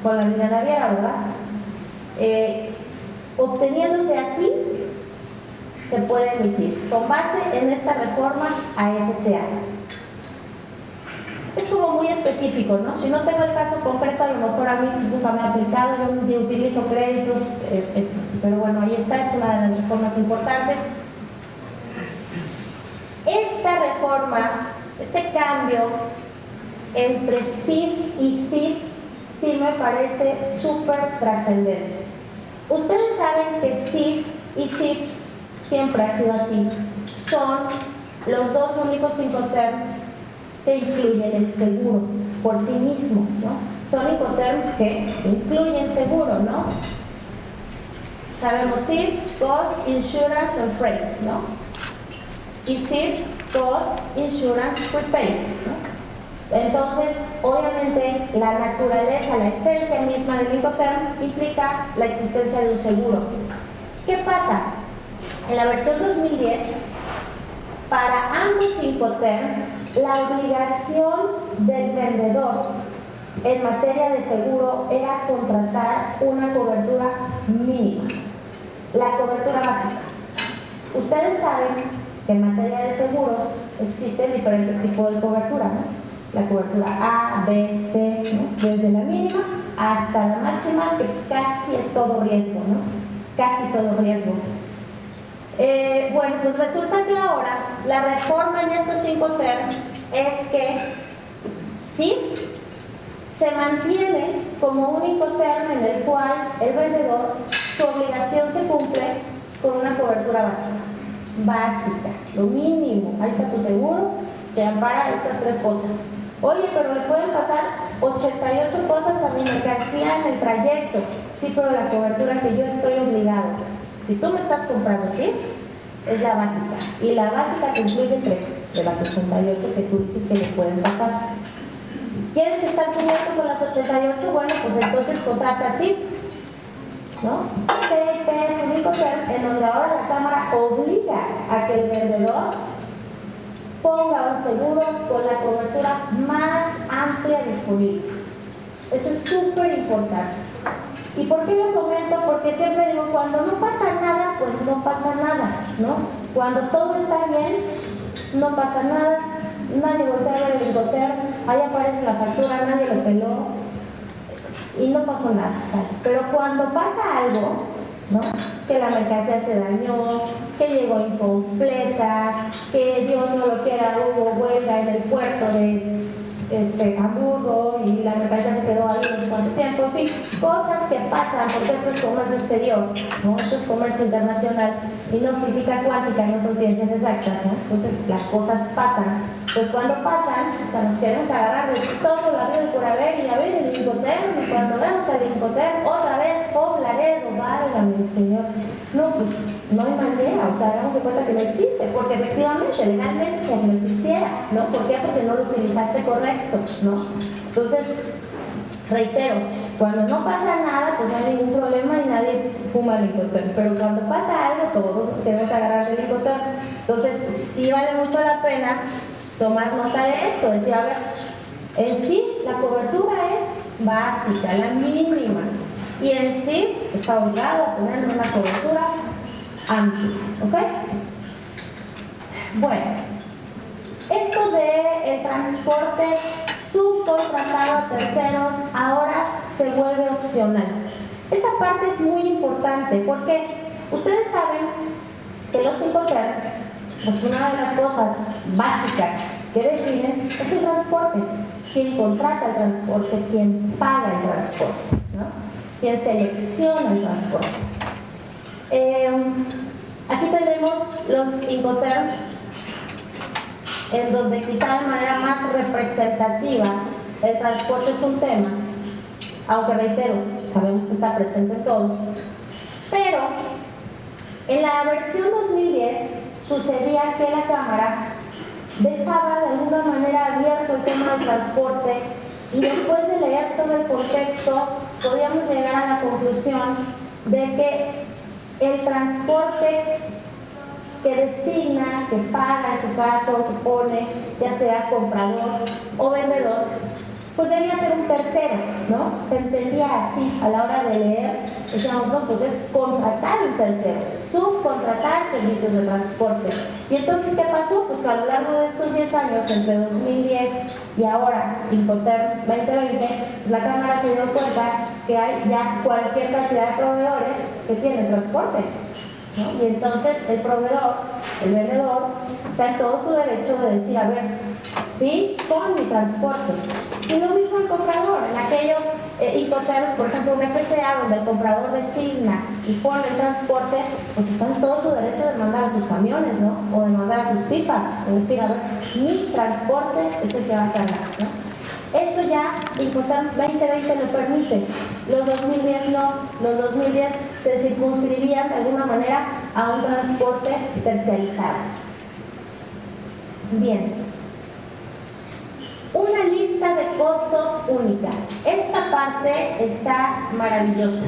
con la línea naviera, ¿verdad? Obteniéndose así, se puede emitir con base en esta reforma a FCA. Es como muy específico, ¿no? Si no tengo el caso concreto, a lo mejor a mí nunca me ha aplicado, yo utilizo créditos, pero bueno, ahí está, es una de las reformas importantes. Esta reforma, este cambio entre SIF y SIF, sí me parece súper trascendente. Ustedes saben que SIF y SIF siempre ha sido así. Son los dos únicos Incoterms que incluyen el seguro por sí mismo, ¿no? Son Incoterms que incluyen seguro, ¿no? Sabemos SIF, Cost, Insurance and Freight, ¿no? Y SIF, Cost, Insurance, Prepaid, ¿no? Entonces, obviamente, la naturaleza, la esencia misma del Incoterm implica la existencia de un seguro. ¿Qué pasa? En la versión 2010, para ambos Incoterms, la obligación del vendedor en materia de seguro era contratar una cobertura mínima, la cobertura básica. Ustedes saben que en materia de seguros existen diferentes tipos de cobertura, ¿no? La cobertura A, B, C, ¿no? Desde la mínima hasta la máxima, que casi es todo riesgo, ¿no? Casi todo riesgo. Bueno, pues resulta que ahora la reforma en estos Incoterms es que sí se mantiene como un Incoterm en el cual el vendedor, su obligación se cumple con una cobertura básica, lo mínimo. Ahí está tu seguro, te ampara estas 3 cosas. Oye, pero le pueden pasar 88 cosas a mi mercancía en el trayecto. Sí, pero la cobertura que yo estoy obligado, si tú me estás comprando, ¿sí?, es la básica. Y la básica te incluye 3 de las 88 que tú dices que le pueden pasar. ¿Quieres estar cubierto con las 88? Bueno, pues entonces contrata así, ¿no? CIP es un Incoterm en donde ahora la Cámara obliga a que el vendedor ponga un seguro con la cobertura más amplia disponible. Eso es súper importante. ¿Y por qué lo comento? Porque siempre digo, cuando no pasa nada, pues no pasa nada, ¿no? Cuando todo está bien, no pasa nada, nadie voltea a ver el Incoterm, ahí aparece la factura, nadie lo peló y no pasó nada, ¿sale? Pero cuando pasa algo, ¿no?, que la mercancía se dañó, que llegó incompleta, que Dios no lo quiera, hubo huelga en el puerto de Hamburgo y la mercancía se quedó ahí no sé cuánto tiempo, en fin, cosas que pasan porque esto es comercio exterior, ¿no? Esto es comercio internacional y no física cuántica, no son ciencias exactas, ¿no? Entonces las cosas pasan. Pues cuando pasan, nos queremos agarrar de todo la vida por haber y a ver el Incoterm, y cuando vemos el Incoterm, otra vez, Laredo, válgame el Señor. No, pues no hay manera, o sea, hagamos de cuenta que no existe, porque efectivamente, legalmente es como si no existiera, ¿no? ¿Por qué? Porque no lo utilizaste correcto, ¿no? Entonces, reitero, cuando no pasa nada, pues no hay ningún problema y nadie fuma el Incoterm, pero cuando pasa algo, todos nos queremos agarrar del Incoterm. Entonces, sí vale mucho la pena tomar nota de esto, decir, a ver, en sí la cobertura es básica, la mínima, y en sí está obligado a poner una cobertura amplia, ¿ok? Bueno, esto del transporte subcontratado a terceros ahora se vuelve opcional. Esta parte es muy importante porque ustedes saben que los Incoterms, pues una de las cosas básicas que definen es el transporte. Quien contrata el transporte, quien paga el transporte, ¿no? Quien selecciona el transporte. Aquí tenemos los Incoterms, en donde quizá de manera más representativa el transporte es un tema, aunque reitero, sabemos que está presente en todos, pero en la versión 2010 sucedía que la Cámara dejaba de alguna manera abierto el tema del transporte y después de leer todo el contexto podíamos llegar a la conclusión de que el transporte que designa, que paga en su caso, que pone, ya sea comprador o vendedor, pues debía ser un tercero, ¿no? Se entendía así a la hora de leer, decíamos, no, pues es contratar un tercero, subcontratar servicios de transporte. Y entonces, ¿qué pasó? Pues que a lo largo de estos 10 años, entre 2010 y ahora, Incoterms 2020, la Cámara se dio cuenta que hay ya cualquier cantidad de proveedores que tienen transporte, ¿no? Y entonces el proveedor, el vendedor, está en todo su derecho de decir, a ver, sí, pon mi transporte. Y lo mismo el comprador, en aquellos Incoterms, por ejemplo, un FCA, donde el comprador designa y pone el transporte, pues está en todo su derecho de mandar a sus camiones, ¿no? O de mandar a sus pipas, es decir, a ver, mi transporte es el que va a cargar, ¿no? Eso ya Incoterms 2020 lo permite, los 2010 no, los 2010 se circunscribían de alguna manera a un transporte terciarizado. Bien, una lista de costos única. Esta parte está maravillosa.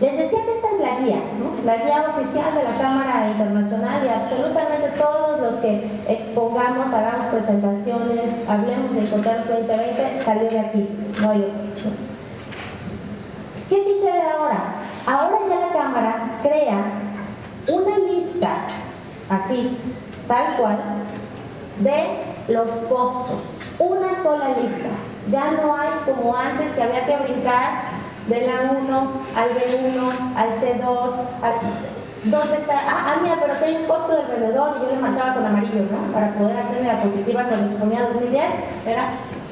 Les decía que esta es la guía, ¿no? La guía oficial de la Cámara Internacional, y absolutamente todos los que expongamos, hagamos presentaciones, hablemos de Incoterms 2020, salió de aquí, no hay otro, ¿no? ¿Qué sucede ahora? Ahora ya la Cámara crea una lista, así, tal cual, de los costos, una sola lista. Ya no hay como antes que había que brincar del A1 al B1, al C2, ¿dónde está? Mira, pero tengo un costo del vendedor y yo le marcaba con amarillo, ¿no? Para poder hacer mi diapositiva cuando exponía 2010, era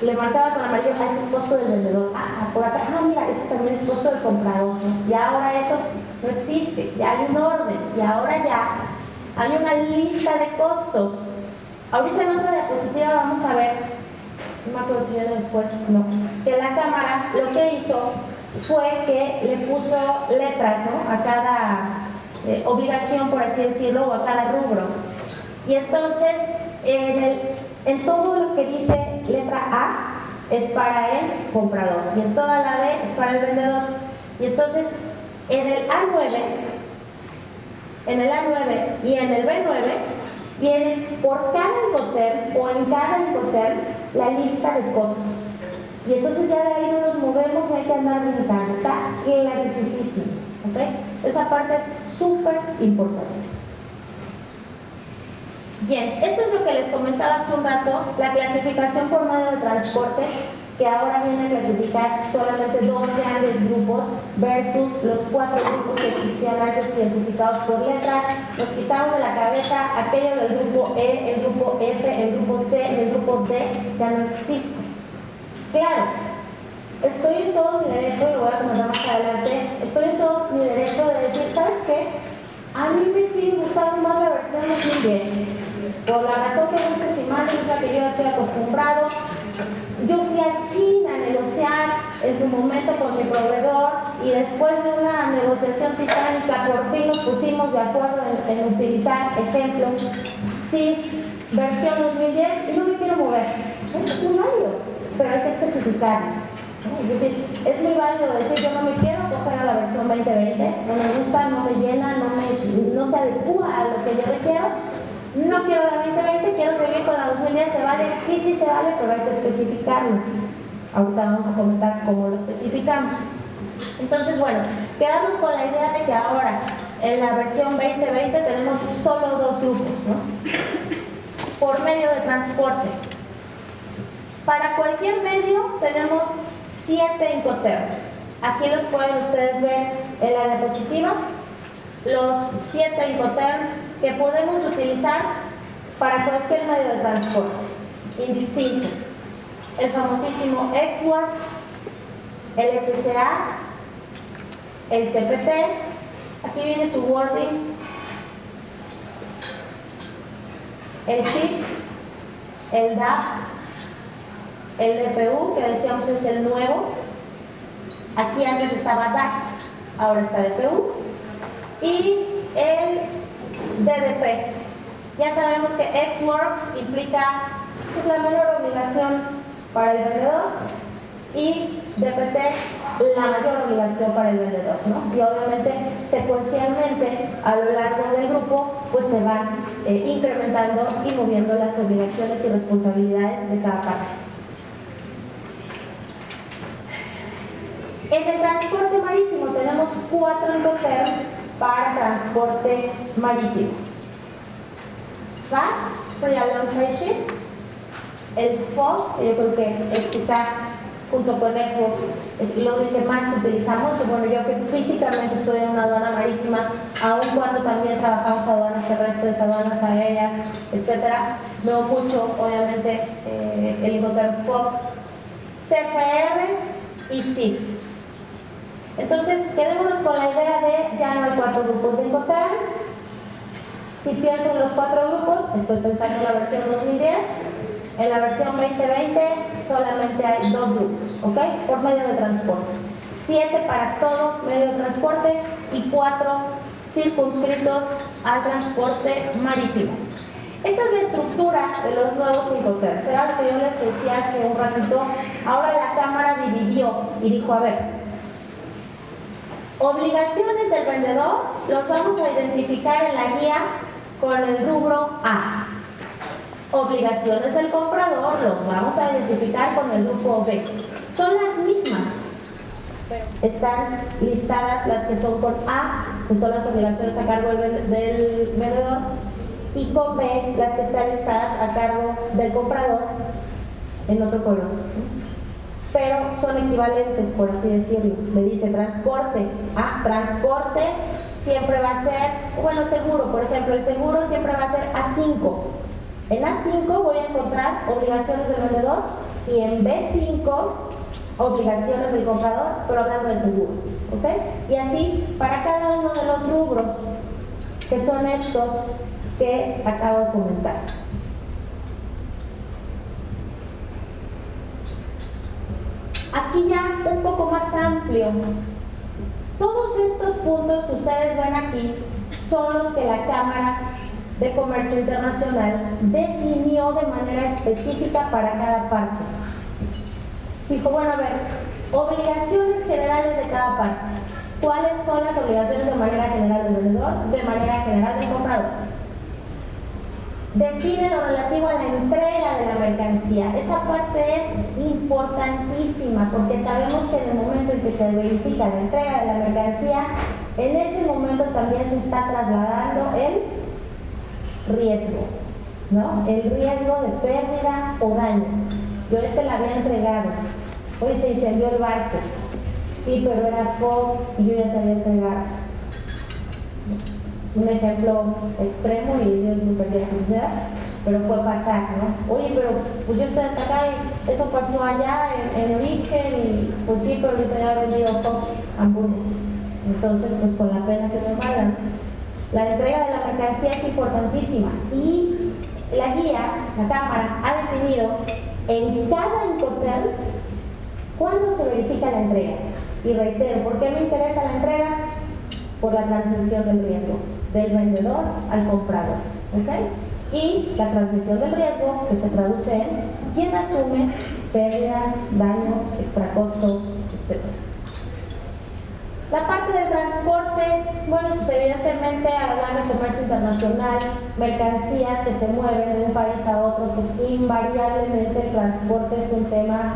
le marcaba con amarillo, este es costo del vendedor, por acá, mira, este también es costo del comprador, y ahora eso no existe, ya hay un orden, y ahora ya hay una lista de costos. Ahorita en otra diapositiva vamos a ver, no me acuerdo si viene después, no, que la cámara lo que hizo fue que le puso letras, ¿no?, a cada obligación, por así decirlo, o a cada rubro. Y entonces, en todo lo que dice letra A es para el comprador, y en toda la B es para el vendedor. Y entonces, en el A9 y en el B9 vienen por cada Incoterm o en cada Incoterm la lista de costos. Y entonces ya de ahí no nos movemos, no hay que andar brincando, está clarísimo, ¿ok? Esa parte es súper importante. Bien, esto es lo que les comentaba hace un rato, la clasificación por medio de transporte, que ahora viene a clasificar solamente 2 grandes grupos versus los 4 grupos que existían antes identificados por letras. Nos quitamos de la cabeza aquello del grupo E, el grupo F, el grupo C, el grupo D, ya no existe. Claro, estoy en todo mi derecho, y lo voy a comentar más adelante, estoy en todo mi derecho de decir, ¿sabes qué? A mí me sigue gustando más la versión 2010, por la razón que es decimal, es la que yo estoy acostumbrado. Yo fui a China a negociar en su momento con mi proveedor, y después de una negociación titánica por fin nos pusimos de acuerdo en utilizar ejemplo sí, versión 2010, y no me quiero mover. Es muy válido, pero hay que especificar. Es decir, es muy válido decir, yo no me quiero coger a la versión 2020, no me gusta, no me llena, no se adecua a lo que yo requiero, no quiero la 2020, quiero seguir con la 2010, ¿se vale? Sí, sí se vale, pero hay que especificarlo. Ahorita vamos a comentar cómo lo especificamos. Entonces, bueno, quedamos con la idea de que ahora en la versión 2020 tenemos solo 2 grupos, ¿no?, por medio de transporte. Para cualquier medio tenemos 7 Incoterms. Aquí los pueden ustedes ver en la diapositiva, los 7 Incoterms que podemos utilizar para cualquier medio de transporte, indistinto. El famosísimo Ex-Works, el FCA, el CPT, aquí viene su wording, el SIP, el DAP, el DPU, que decíamos es el nuevo. Aquí antes estaba DACT, ahora está DPU. Y el DDP. Ya sabemos que Ex-Works implica pues, la menor obligación para el vendedor, y DPT la mayor obligación para el vendedor, ¿no? Y obviamente secuencialmente a lo largo del grupo pues se van incrementando y moviendo las obligaciones y responsabilidades de cada parte. En el transporte marítimo tenemos 4 Incoterms para transporte marítimo: FAS, Free Alongside Ship, el FOB, que yo creo que es quizá junto con Ex-Works lo que más utilizamos. Bueno, yo que físicamente estoy en una aduana marítima, aun cuando también trabajamos aduanas terrestres, aduanas aéreas, etcétera, veo mucho, obviamente, el Incoterm FOB, CFR y SIF. Entonces, quedémonos con la idea de ya no hay 4 grupos de Incoterm. Si pienso en los 4 grupos, estoy pensando en la versión 2010. En la versión 2020 solamente hay 2 grupos, ¿ok? Por medio de transporte. 7 para todo medio de transporte y 4 circunscritos al transporte marítimo. Esta es la estructura de los nuevos Incoterms. Era lo que yo les decía hace un ratito. Ahora la Cámara dividió y dijo, a ver, obligaciones del vendedor los vamos a identificar en la guía con el rubro A. Obligaciones del comprador los vamos a identificar con el grupo B. Son las mismas. Están listadas las que son con A, que son las obligaciones a cargo del vendedor, y con B, las que están listadas a cargo del comprador en otro color. Pero son equivalentes, por así decirlo. Me dice transporte. Transporte siempre va a ser, bueno, seguro, por ejemplo, el seguro siempre va a ser A5. En A5 voy a encontrar obligaciones del vendedor y en B5 obligaciones del comprador, pero hablando de seguro, ¿ok? Y así para cada uno de los rubros, que son estos que acabo de comentar. Aquí ya un poco más amplio. Todos estos puntos que ustedes ven aquí son los que la Cámara de Comercio Internacional definió de manera específica para cada parte. Dijo, bueno, a ver, obligaciones generales de cada parte. ¿Cuáles son las obligaciones de manera general del vendedor? De manera general del comprador. Define lo relativo a la entrega de la mercancía. Esa parte es importantísima porque sabemos que en el momento en que se verifica la entrega de la mercancía, en ese momento también se está trasladando el riesgo, ¿no? El riesgo de pérdida o daño. Yo te la había entregado, hoy se incendió el barco, sí, pero era FOB y yo ya te había entregado. Un ejemplo extremo y Dios me perdió que suceda, pero puede pasar, ¿no? Oye, pero pues yo estoy hasta acá y eso pasó allá en origen y pues sí, pero ahorita ya he vendido FOB Hamburgo. Entonces, pues con la pena que se pagan. La entrega de la mercancía es importantísima y la guía, la Cámara, ha definido en cada Incoterm cuándo se verifica la entrega. Y reitero, ¿por qué me interesa la entrega? Por la transmisión del riesgo del vendedor al comprador, ¿ok? Y la transmisión del riesgo que se traduce en quién asume pérdidas, daños, extracostos, etc. La parte de transporte, bueno, pues evidentemente hablando de comercio internacional, mercancías que se mueven de un país a otro, pues invariablemente el transporte es un tema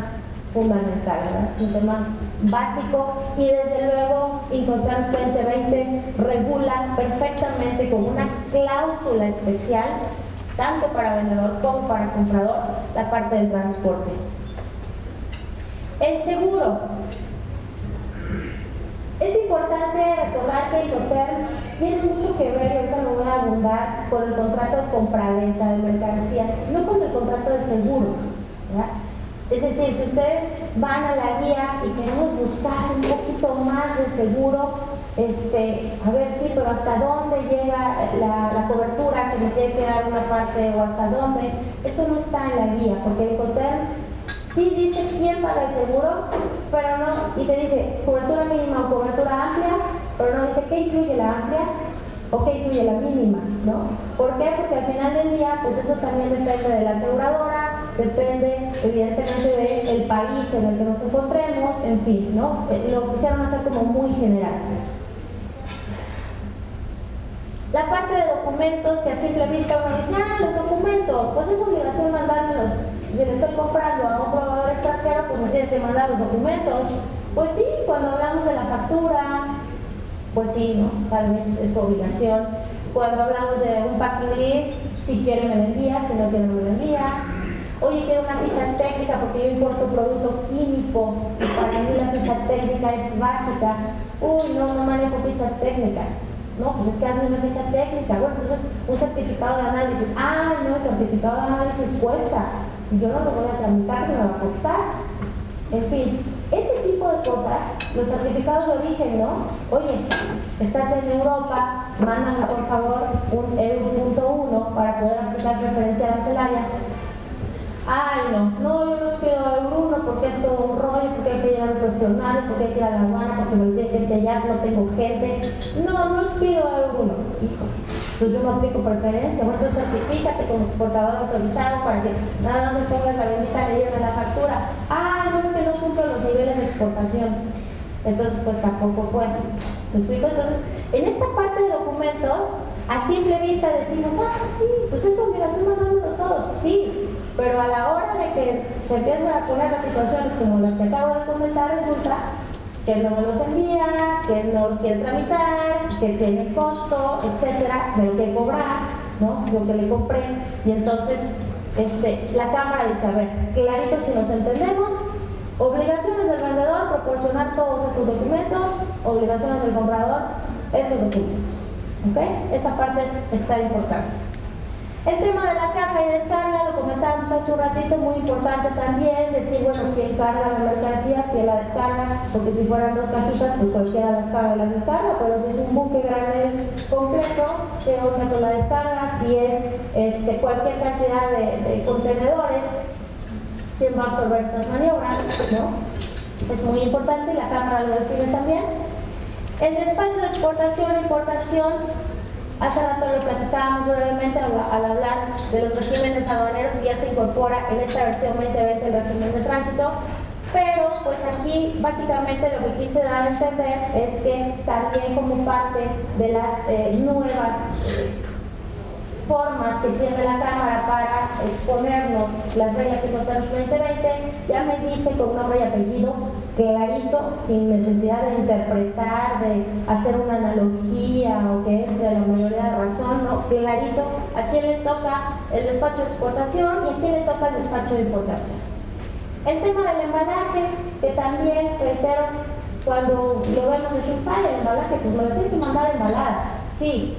fundamental, ¿verdad? Es un tema básico y desde luego Incoterm 2020 regula perfectamente con una cláusula especial, tanto para vendedor como para comprador, la parte del transporte. El seguro. Es importante recordar que Incoterm tiene mucho que ver, y ahorita me voy a abundar, con el contrato de compraventa de mercancías, no con el contrato de seguro, ¿verdad? Es decir, si ustedes van a la guía y queremos buscar un poquito más de seguro, a ver, sí, pero hasta dónde llega la cobertura que me tiene que dar una parte o hasta dónde, eso no está en la guía, porque Incoterm sí dice quién paga el seguro, pero no, y te dice cobertura mínima o cobertura amplia, pero no dice qué incluye la amplia o qué incluye la mínima, ¿no? ¿Por qué? Porque al final del día, pues eso también depende de la aseguradora, depende evidentemente del país en el que nos encontremos, en fin, ¿no? Lo quisieron hacer como muy general. La parte de documentos, que a simple vista uno dice, los documentos, pues es obligación mandármelos. Si le estoy comprando a un proveedor extranjero, pues me tiene que mandar los documentos. Pues sí, cuando hablamos de la factura, pues sí, ¿no? Tal vez es su obligación. Cuando hablamos de un packing list, si quiere me lo envía, si no quiere me lo envía. Oye, quiero una ficha técnica porque yo importo producto químico y para mí la ficha técnica es básica. Uy, no manejo fichas técnicas. No, pues es que hazme una ficha técnica. Bueno, entonces un certificado de análisis. No, el certificado de análisis cuesta. Yo no lo voy a tramitar, me va a costar. En fin, ese tipo de cosas, los certificados de origen, ¿no? Oye, estás en Europa, mándame por favor un EU.1 para poder aplicar referencia arancelaria. No, yo no os pido Euro 1 porque es todo un rollo, porque hay que llenar un cuestionario, porque hay que ir a la aduana, porque me lo tiene que sellar, no tengo gente. No os pido Euro 1. Hijo, pues yo no aplico preferencia. Bueno, entonces certifícate como exportador autorizado para que nada más me pongas la bendita leyenda de la factura. No, es que no cumplo los niveles de exportación. Entonces, pues tampoco puedo. ¿Me explico? Entonces, en esta parte de documentos, a simple vista decimos, sí, pues es obligación mandármelos todos. Sí, pero a la hora de que se empiezan a poner las situaciones como las que acabo de comentar, resulta que no me los envía, que no los quiere tramitar, que tiene costo, etcétera, me lo quiere cobrar, ¿no? Lo que le compré. Y entonces, la Cámara dice, a ver, clarito si nos entendemos, obligaciones del vendedor, proporcionar todos estos documentos, obligaciones del comprador, estos documentos. ¿Ok? Esa parte está importante. El tema de la carga y descarga, lo comentábamos hace un ratito, muy importante también, decir, bueno, quién carga la mercancía, quién la descarga, porque si fueran dos cajitas, pues cualquiera las carga y las descarga, pero si es un buque grande completo, ¿qué onda con la descarga? Si es cualquier cantidad de contenedores, ¿quién va a absorber esas maniobras? ¿No? Es muy importante y la Cámara lo define también. El despacho de exportación e importación, hace rato lo platicábamos brevemente al hablar de los regímenes aduaneros que ya se incorpora en esta versión 2020 el régimen de tránsito, pero pues aquí básicamente lo que quise dar a entender es que también como parte de las nuevas formas que tiene la Cámara para exponernos las reglas y controles 2020, ya me dice con nombre y apellido, clarito, sin necesidad de interpretar, de hacer una analogía o que entre la mayoría de razón, no, clarito, a quién le toca el despacho de exportación y a quién le toca el despacho de importación. El tema del embalaje, que también, reitero, cuando lo vemos decimos, el embalaje, pues me lo tiene que mandar embalada, sí.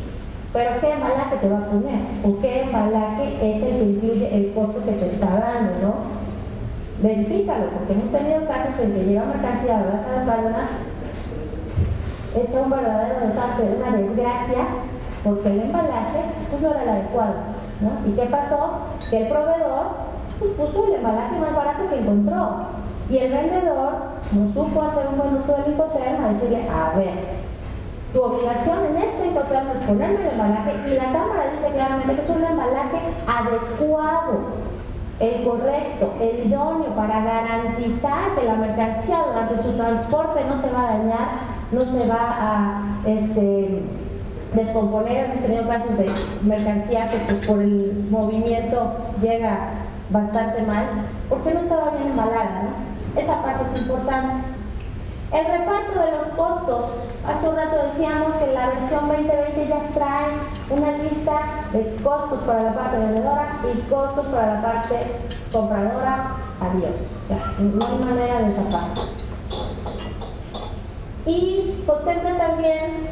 Pero ¿qué embalaje te va a poner? ¿O qué embalaje es el que incluye el costo que te está dando, no? Verifícalo, porque hemos tenido casos en que llega mercancía a Lázaro Cárdenas, hecha un verdadero desastre, una desgracia, porque el embalaje pues, no era el adecuado, ¿no? ¿Y qué pasó? Que el proveedor pues, puso el embalaje más barato que encontró. Y el vendedor no supo hacer un buen uso del Incoterm a decirle, a ver, tu obligación en este Incoterm es ponerme el embalaje, y la Cámara dice claramente que es un embalaje adecuado, el correcto, el idóneo para garantizar que la mercancía durante su transporte no se va a dañar, no se va a descomponer. Hemos tenido casos de mercancía que pues, por el movimiento llega bastante mal, porque no estaba bien embalada, ¿no? Esa parte es importante. El reparto de los costos, hace un rato decíamos que la versión 2020 ya trae una lista de costos para la parte vendedora y costos para la parte compradora, adiós, o sea, no hay manera de escapar. Y contempla también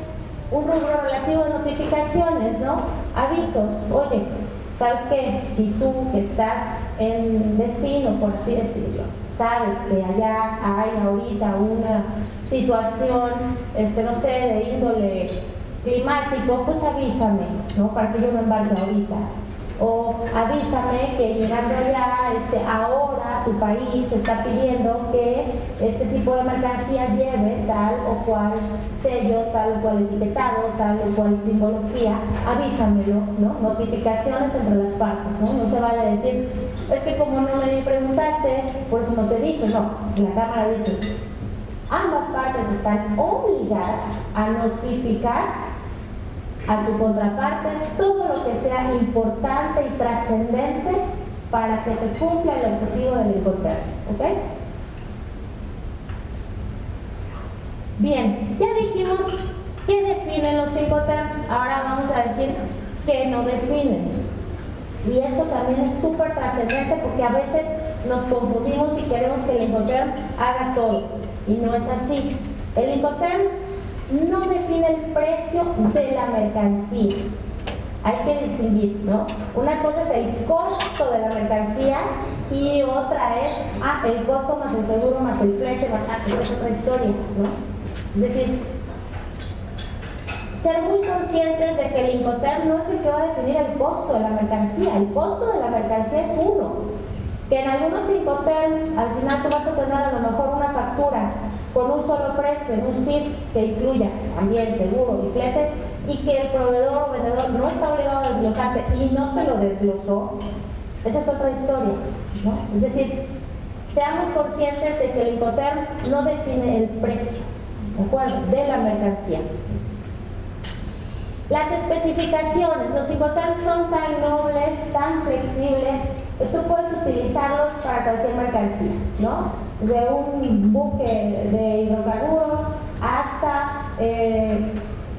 un rubro relativo de notificaciones, ¿no? Avisos, oye, ¿sabes qué? Si tú que estás en destino, por así decirlo, sabes que allá hay ahorita una situación, no sé, de índole climático, pues avísame, ¿no? Para que yo me embarque ahorita. O avísame que llegando allá, ahora tu país está pidiendo que este tipo de mercancía lleve tal o cual sello, tal o cual etiquetado, tal o cual simbología, avísamelo, ¿no? Notificaciones entre las partes, ¿no? No se vale a decir, es que como no me preguntaste, por eso no te dije, no. La Cámara dice, ambas partes están obligadas a notificar a su contraparte todo lo que sea importante y trascendente para que se cumpla el objetivo del Incoterm, ¿ok? Bien, ya dijimos qué definen los Incoterms, ahora vamos a decir qué no definen. Y esto también es súper trascendente porque a veces nos confundimos y queremos que el Incoterm haga todo, y no es así. El Incoterm no define el precio de la mercancía. Hay que distinguir, ¿no? Una cosa es el costo de la mercancía y otra es, el costo más el seguro más el flete, esa es otra historia, ¿no? Es decir, ser muy conscientes de que el Incoterm no es el que va a definir el costo de la mercancía. El costo de la mercancía es uno. Que en algunos Incoterms, al final tú vas a tener a lo mejor una factura con un solo precio, en un CIF que incluya también seguro y flete, y que el proveedor o vendedor no está obligado a desglosarte y no te lo desglosó, esa es otra historia, ¿no? Es decir, seamos conscientes de que el Incoterm no define el precio, ¿de acuerdo?, de la mercancía. Las especificaciones, los Incoterms son tan nobles, tan flexibles, que tú puedes utilizarlos para cualquier mercancía, ¿no? De un buque de hidrocarburos hasta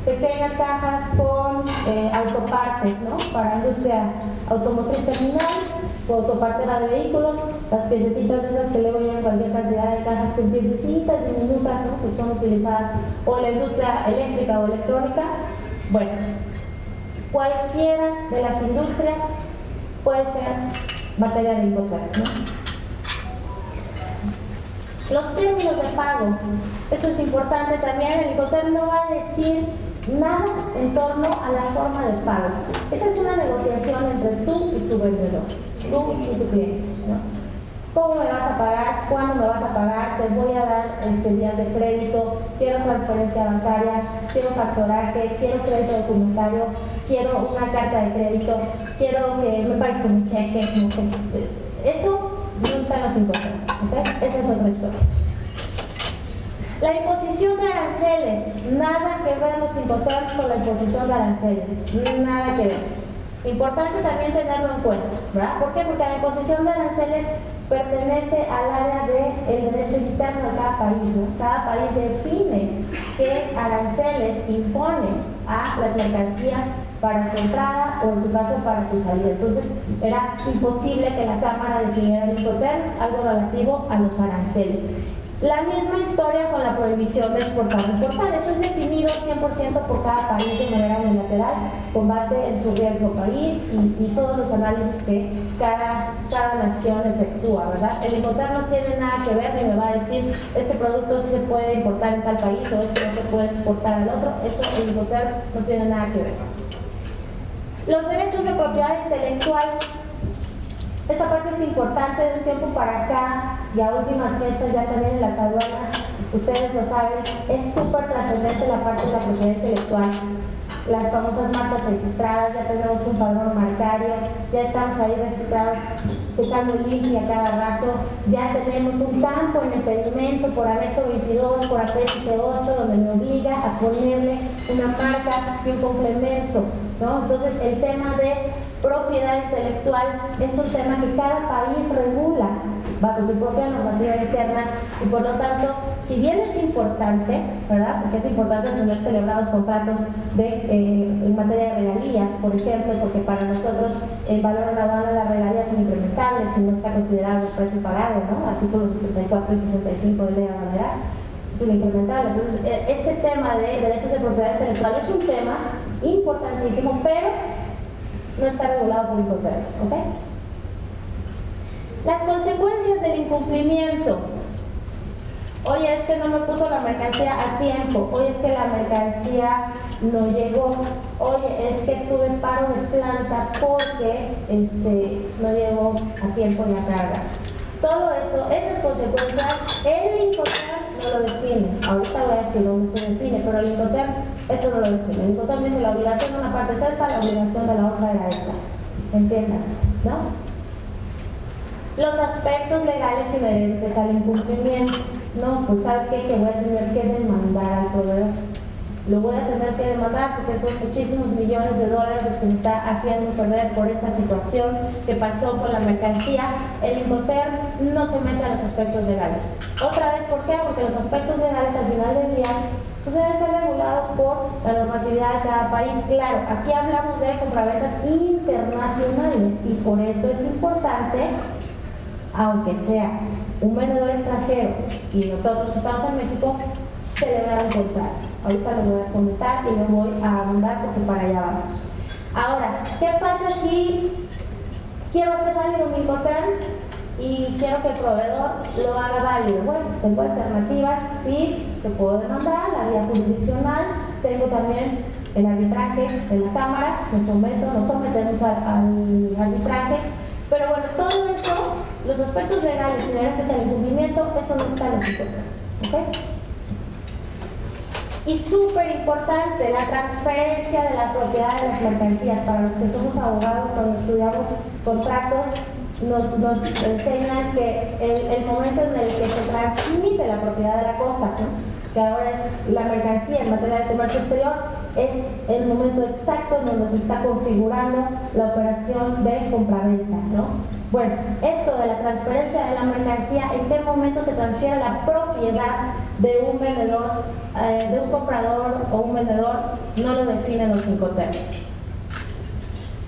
pequeñas cajas con autopartes, ¿no? Para industria automotriz terminal, autopartera de vehículos, las piececitas esas que luego llevan cualquier cantidad de cajas con piececitas diminutas, ¿no? Que son utilizadas o en la industria eléctrica o electrónica. Bueno, cualquiera de las industrias puede ser materia de Incoterms, ¿no? Los términos de pago, eso es importante también. El Incoterms no va a decir nada en torno a la forma de pago. Esa es una negociación entre tú y tu vendedor, tú y tu cliente, ¿no? ¿Cómo me vas a pagar? ¿Cuándo me vas a pagar? Te voy a dar días de crédito, quiero transferencia bancaria, quiero factoraje, quiero crédito documentario, quiero una carta de crédito, quiero que me pagues con un cheque, no sé. Eso no está en los Incoterms, ¿ok? Esa es otra historia. La imposición de aranceles, nada que ver los Incoterms con la imposición de aranceles, nada que ver. Importante también tenerlo en cuenta, ¿verdad? ¿Por qué? Porque la imposición de aranceles pertenece al área del derecho interno de cada país, ¿no? Cada país define qué aranceles impone a las mercancías para su entrada o en su caso para su salida. Entonces era imposible que la Cámara definiera en Incoterms algo relativo a los aranceles. La misma historia con la prohibición de exportar o importar. Eso es definido 100% por cada país de manera unilateral, con base en su riesgo país y todos los análisis que cada nación efectúa, ¿verdad? El Incoterms no tiene nada que ver, ni me va a decir este producto sí se puede importar en tal país o este no se puede exportar al otro. Eso el Incoterms no tiene nada que ver. Los derechos de propiedad intelectual. Esa parte es importante. De un tiempo para acá y a últimas fechas ya también en las aduanas, ustedes lo saben, es súper trascendente la parte de la propiedad intelectual. Las famosas marcas registradas, ya tenemos un padrón marcario, ya estamos ahí registrados, checando limpia cada rato, ya tenemos un campo en experimento por anexo 22, por apéndice 8, donde me obliga a ponerle una marca y un complemento, ¿no? Entonces el tema de propiedad intelectual es un tema que cada país regula bajo su propia normativa interna y por lo tanto, si bien es importante, ¿verdad? Porque es importante tener celebrados contratos en materia de regalías, por ejemplo, porque para nosotros el valor en aduana de las regalías son incrementables y no está considerado el precio pagado, ¿no? Artículos 64 y 65 de ley aduanera es incrementable. Entonces, este tema de derechos de propiedad intelectual es un tema importantísimo, pero no está regulado por Incoterms, ¿ok? Las consecuencias del incumplimiento. Oye, es que no me puso la mercancía a tiempo. Oye, es que la mercancía no llegó. Oye, es que tuve paro de planta porque no llegó a tiempo la carga. Todo eso, esas consecuencias, el Incoterms no lo define. Ahorita voy a decir dónde se define, pero el Incoterms eso no lo define. El Incoterms dice la obligación de una parte es esta, la obligación de la otra era esta. Entiéndanse, ¿no? Los aspectos legales inherentes al incumplimiento. No, pues ¿sabes qué? Que voy a tener que demandar al proveedor. Lo voy a tener que demandar porque son muchísimos millones de dólares los que me está haciendo perder por esta situación que pasó con la mercancía. El Incoterms no se mete a los aspectos legales. Otra vez, ¿por qué? Porque los aspectos legales al final del día pues deben ser regulados por la normatividad de cada país. Claro, aquí hablamos de compraventas internacionales y por eso es importante, aunque sea un vendedor extranjero y nosotros que estamos en México, celebrar un contrato. Ahorita lo voy a comentar y lo voy a abundar porque para allá vamos. Ahora, ¿qué pasa si quiero hacer válido mi Incoterms y quiero que el proveedor lo haga válido? Bueno, tengo alternativas, sí, te puedo demandar, la vía jurisdiccional, tengo también el arbitraje de la Cámara, nos sometemos al arbitraje, pero bueno, todo eso, los aspectos legales inherentes al incumplimiento, eso no está en los Incoterms, ¿ok? Y súper importante, la transferencia de la propiedad de las mercancías. Para los que somos abogados, cuando estudiamos contratos, nos enseñan que el momento en el que se transmite la propiedad de la cosa, ¿no? Que ahora es la mercancía en materia de comercio exterior, es el momento exacto en donde se está configurando la operación de compraventa, ¿no? Bueno, esto de la transferencia de la mercancía, ¿en qué momento se transfiere la propiedad de un vendedor, de un comprador o un vendedor? No lo definen los Incoterms.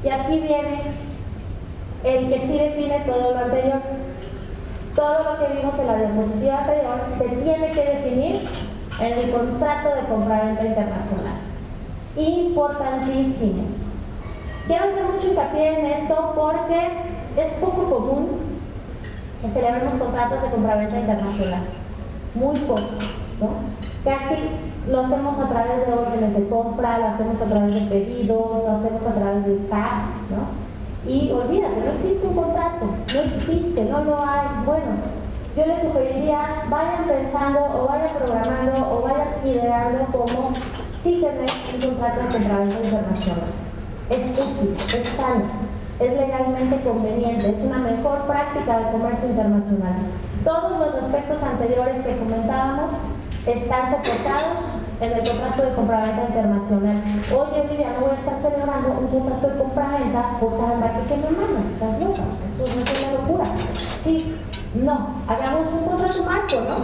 Y aquí viene el que sí define todo lo anterior. Todo lo que vimos en la diapositiva anterior se tiene que definir en el contrato de compraventa internacional. Importantísimo. Quiero hacer mucho hincapié en esto porque es poco común que celebremos contratos de compraventa internacional. Muy poco, ¿no? Casi lo hacemos a través de órdenes de compra, lo hacemos a través de pedidos, lo hacemos a través del SAT, ¿no? Y olvídate, no existe un contrato, no existe, no lo hay. Bueno, yo les sugeriría, vayan pensando o vayan programando o vayan ideando cómo sí tener un contrato de compraventa internacional. Es útil, es sano, es legalmente conveniente, es una mejor práctica de comercio internacional. Todos los aspectos anteriores que comentábamos están soportados en el contrato de compraventa internacional. Oye, Olivia, no voy a estar celebrando un contrato de compraventa por cada embarque que me mandan. ¿Estás loca? O sea, eso no es una locura. Sí, no, hagamos un contrato marco, ¿no?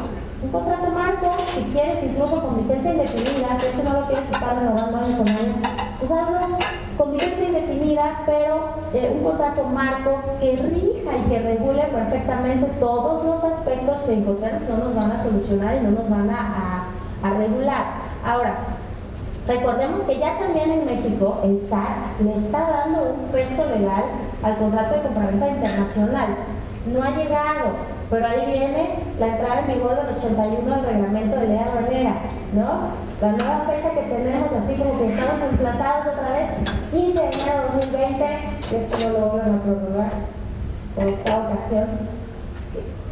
Un contrato marco, si quieres, incluso con vigencia indefinida, si es que no lo quieres estar renovando año con año, pues hazlo con vigencia indefinida, pero un contrato marco que rija y que regule perfectamente todos los aspectos que Incoterms no nos van a solucionar y no nos van a regular. Ahora, recordemos que ya también en México el SAT le está dando un peso legal al contrato de compraventa internacional. No ha llegado, pero ahí viene la entrada en vigor del 81 del reglamento de ley aduanera, ¿no? La nueva fecha que tenemos, así como que estamos emplazados otra vez, 15 de enero de 2020, que esto no lo vuelven a prorrogar por esta ocasión,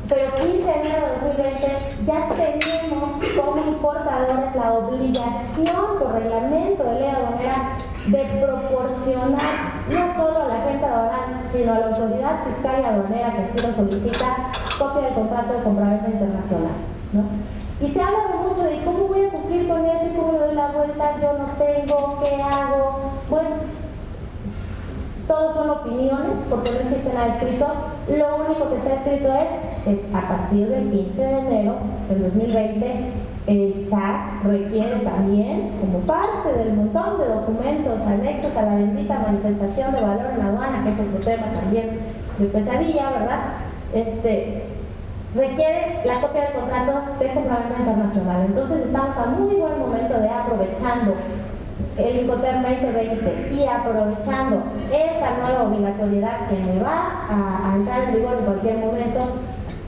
pero 15 de enero de 2020 ya tenemos como importadores la obligación por reglamento de ley aduanera de proporcionar no solo a la agente aduanal, sino a la autoridad fiscal y aduanera, si así lo solicita, copia del contrato de compraventa internacional, ¿no? Y se habla de mucho de cómo voy a cumplir con eso y cómo le doy la vuelta, yo no tengo, ¿qué hago? Bueno, todos son opiniones porque no existe nada escrito. Lo único que está escrito es a partir del 15 de enero del 2020, el SAT requiere también, como parte del montón de documentos anexos a la bendita manifestación de valor en aduana, que es otro tema también de pesadilla, ¿verdad? Requiere la copia del contrato de compraventa internacional. Entonces estamos a muy buen momento de, aprovechando el Incoterm 2020 y aprovechando esa nueva obligatoriedad que me va a entrar en vigor en cualquier momento,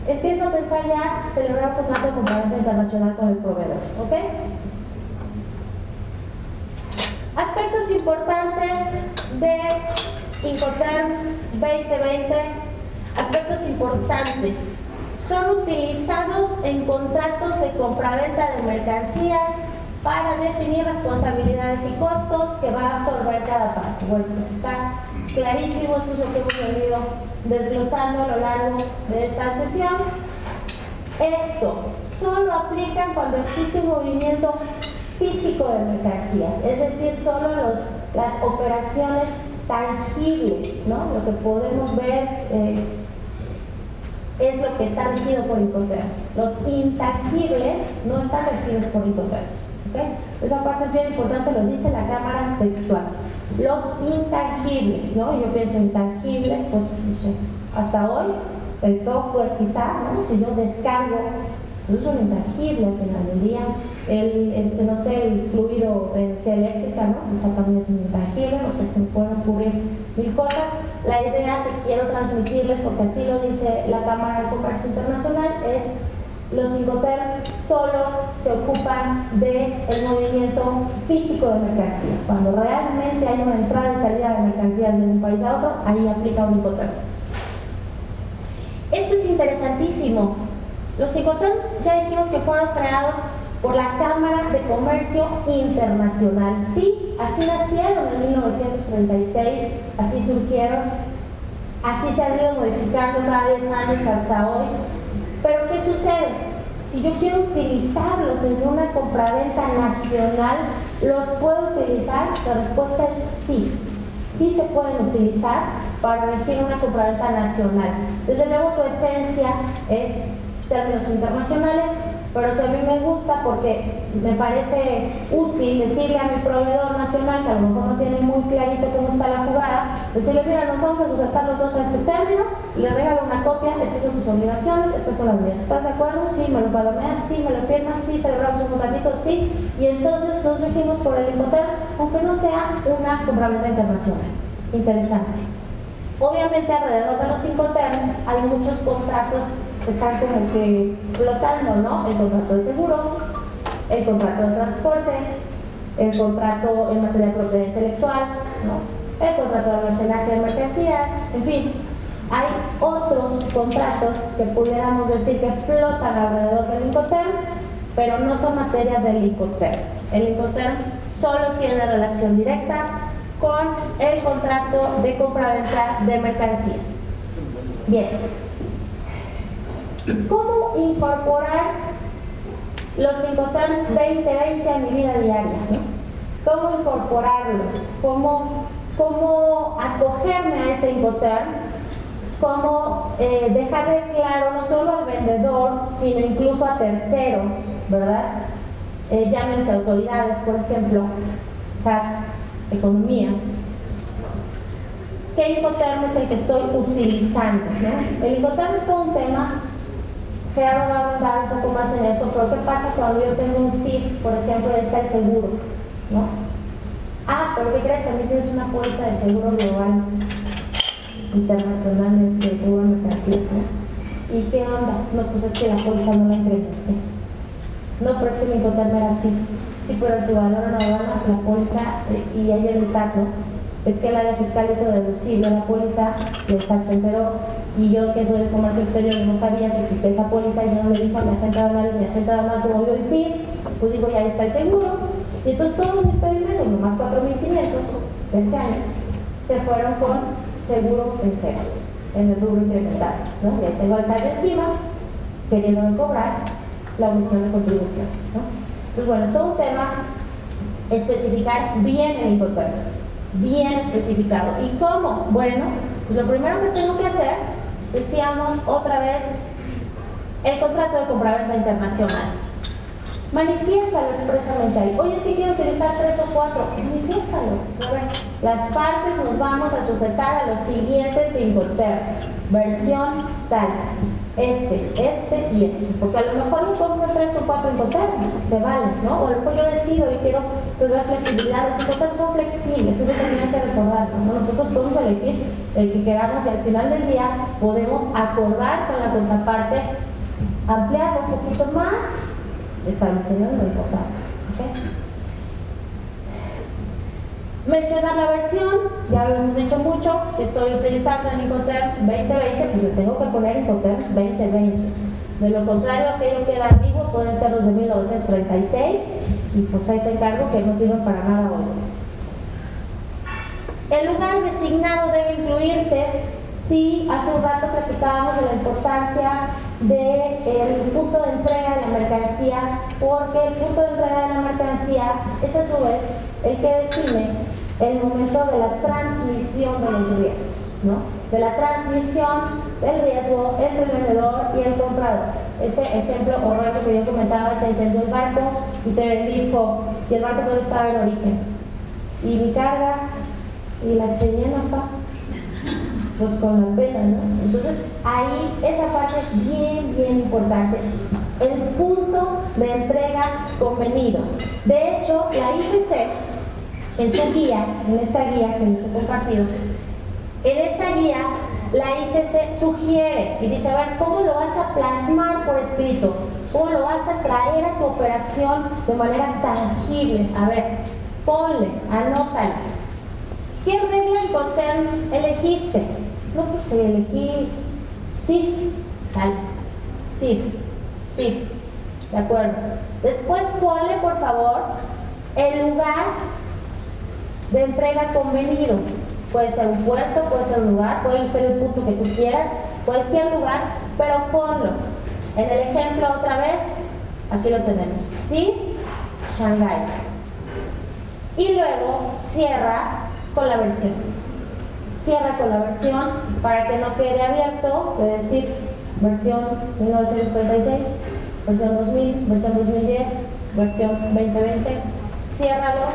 empiezo a pensar ya celebrar un contrato de compraventa internacional con el proveedor, ¿ok? Aspectos importantes de Incoterms 2020, aspectos importantes. Son utilizados en contratos de compraventa de mercancías para definir responsabilidades y costos que va a absorber cada parte. Bueno, pues está clarísimo, eso es lo que hemos venido desglosando a lo largo de esta sesión. Esto solo aplica cuando existe un movimiento físico de mercancías, es decir, solo las operaciones tangibles, ¿no? Lo que podemos ver es lo que está regido por Incoterms. Los intangibles no están regidos por Incoterms, ¿okay? Esa parte es bien importante, lo dice la Cámara textual. Los intangibles, ¿no? Yo pienso intangibles, pues no sé, hasta hoy el software quizá, ¿no? Si yo descargo, pues es un intangible al final del día. No sé, el fluido de energía eléctrica, ¿no? Quizá también es un intangible, no sé, se me pueden ocurrir mil cosas. La idea que quiero transmitirles, porque así lo dice la Cámara de Comercio Internacional, es los Incoterms solo se ocupan del movimiento físico de mercancía. Cuando realmente hay una entrada y salida de mercancías de un país a otro, ahí aplica un Incoterm. Esto es interesantísimo. Los Incoterms ya dijimos que fueron creados por la Cámara de Comercio Internacional. Sí, así nacieron en 1936, así surgieron, así se han ido modificando cada 10 años hasta hoy. Pero ¿qué sucede? Si yo quiero utilizarlos en una compraventa nacional, ¿los puedo utilizar? La respuesta es sí. Sí se pueden utilizar para regir una compraventa nacional. Desde luego su esencia es términos internacionales, pero si a mí me gusta, porque me parece útil decirle a mi proveedor nacional, que a lo mejor no tiene muy clarito cómo está la jugada, decirle, mira, nos vamos a sujetar los dos a este término, le regalo una copia, estas son tus obligaciones, estas son las mías. ¿Estás de acuerdo? Sí, me lo palomeas, sí, me lo firmas, sí, celebramos un contratito, sí, y entonces nos regimos por el Incoterm, aunque no sea una compraventa internacional. interesante. Obviamente alrededor de los Incoterms hay muchos contratos que están como que flotando, ¿no? El contrato de seguro, el contrato de transporte, el contrato en materia de propiedad intelectual, ¿no? El contrato de almacenaje de mercancías, en fin. Hay otros contratos que pudiéramos decir que flotan alrededor del Incoterm, pero no son materia del Incoterm. El Incoterm solo tiene relación directa con el contrato de compra-venta de mercancías. Bien. ¿Cómo incorporar los Incoterms 2020 a mi vida diaria, ¿no? ¿Cómo incorporarlos? ¿Cómo acogerme a ese Incoterm? ¿Cómo dejarle claro no solo al vendedor, sino incluso a terceros, ¿verdad? Llámense autoridades, por ejemplo, SAT, Economía. ¿Qué Incoterm es el que estoy utilizando, ¿no? El Incoterm es todo un tema. Gerardo va a hablar un poco más en eso, pero ¿qué pasa cuando yo tengo un CIF, por ejemplo, y está el seguro, ¿no? Ah, pero ¿qué crees? También tienes una póliza de seguro global, internacionalmente, de seguro de mercancías, ¿no? ¿Y qué onda? No, pues es que la póliza no la incrementé. No, pero es que mi Incoterm era así. Sí, pero tu valor en aduana, la póliza, y ahí el SAT, ¿no? Es que el área fiscal hizo deducible la póliza y el SAT se enteró. Y yo, que soy de comercio exterior, no sabía que existía esa póliza y yo no le dije a mi agente aduanal, y mi agente aduanal, como yo decir, pues digo, ya está el seguro. Y entonces todos mis pedimentos, nomás 4,500 de este año, se fueron con seguro en ceros, en el rubro incrementado, ¿no? Y ahí tengo el SAT encima, queriéndome cobrar la omisión de contribuciones, ¿no? Pues bueno, es todo un tema especificar bien el Incoterm, bien especificado. ¿Y cómo? Bueno, pues lo primero que tengo que hacer, decíamos otra vez, el contrato de compraventa internacional. Manifiéstalo expresamente ahí. Oye, es que quiero utilizar 3 o 4. Manifiéstalo. A ver, las partes nos vamos a sujetar a los siguientes Incoterms. Versión tal. Este y este. Porque a lo mejor me pongo 3 o 4 Incoterms. Se vale, ¿no? O a lo mejor yo decido y quiero dar flexibilidad. Los Incoterms son flexibles. Eso también hay que recordarlo, ¿no? Nosotros podemos elegir el que queramos y al final del día podemos acordar con la contraparte, ampliarlo un poquito más, estableciendo lo importante. ¿Okay? Mencionar la versión, ya lo hemos dicho mucho. Si estoy utilizando el Incoterms 2020, pues le tengo que poner Incoterms 2020. De lo contrario, aquello queda ambiguo, pueden ser los de 1936 y pues ahí te encargo que no sirven para nada hoy. El lugar designado debe incluirse. Sí, hace un rato platicábamos de la importancia del punto de entrega de la mercancía, porque el punto de entrega de la mercancía es a su vez el que define el momento de la transmisión de los riesgos, ¿no? De la transmisión del riesgo entre el vendedor y el comprador. Ese ejemplo horrendo que yo comentaba, se incendió el barco y te bendijo y el barco todavía estaba en origen. Y mi carga y la Cheyenne, pues con la pena, ¿no? Entonces ahí esa parte es bien importante, el punto de entrega convenido. De hecho, la ICC en su guía, en esta guía que les he compartido, en esta guía la ICC sugiere y dice, a ver, ¿cómo lo vas a plasmar por escrito? ¿Cómo lo vas a traer a tu operación de manera tangible? A ver, ponle, anótale. ¿Qué regla Incoterm elegiste? No, pues elegí CIF, sale, CIF, de acuerdo. Después ponle, por favor, el lugar de entrega convenido. Puede ser un puerto, puede ser un lugar, puede ser el punto que tú quieras, cualquier lugar, pero ponlo. En el ejemplo otra vez, aquí lo tenemos, CIF, Shanghái. Y luego cierra con la versión. Cierra con la versión para que no quede abierto, es decir, versión 1936, versión 2000, versión 2010, versión 2020. Ciérralo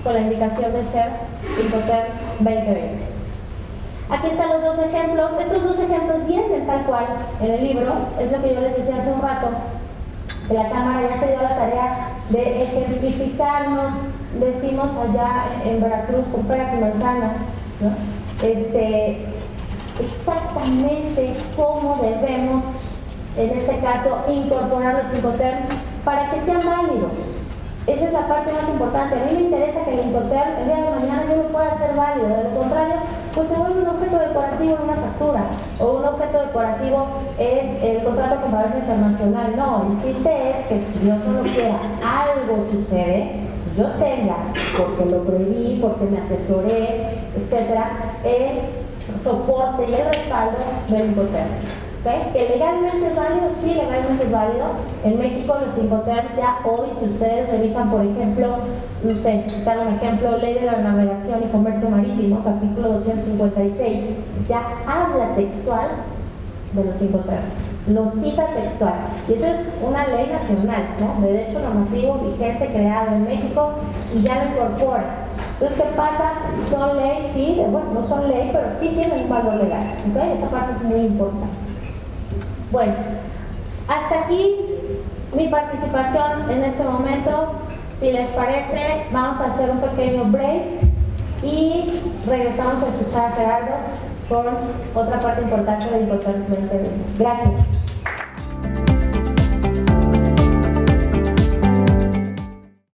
con la indicación de ser Incoterms 2020. Aquí están los dos ejemplos. Estos dos ejemplos vienen tal cual en el libro. Es lo que yo les decía hace un rato. Que la Cámara ya se dio la tarea de ejemplificarnos, decimos allá en Veracruz, con peras y manzanas, ¿no? exactamente cómo debemos, en este caso, incorporar los Incoterms para que sean válidos. Esa es la parte más importante. A mí me interesa que el Incoterm el día de mañana yo lo pueda hacer válido. De lo contrario, pues se vuelve un objeto decorativo en una factura o un objeto decorativo en el contrato con valor internacional. No, el chiste es que si Dios no lo quiera, algo sucede, pues yo tenga, porque lo preví, porque me asesoré, etcétera, el soporte y el respaldo del Incoterm. ¿Okay? ¿Que legalmente es válido? Sí, legalmente es válido. En México los Incoterms ya hoy, si ustedes revisan, por ejemplo, no sé, dar un ejemplo, Ley de la Navegación y Comercio Marítimo, artículo 256, ya habla textual de los Incoterms, lo cita textual. Y eso es una ley nacional, ¿no? Derecho normativo vigente creado en México y ya lo incorpora. Entonces, ¿qué pasa? Son ley, sí, bueno, no son ley, pero sí tienen un valor legal. ¿Okay? Esa parte es muy importante. Bueno, hasta aquí mi participación en este momento. Si les parece, vamos a hacer un pequeño break y regresamos a escuchar a Gerardo con otra parte importante del Incoterms 2020. Gracias.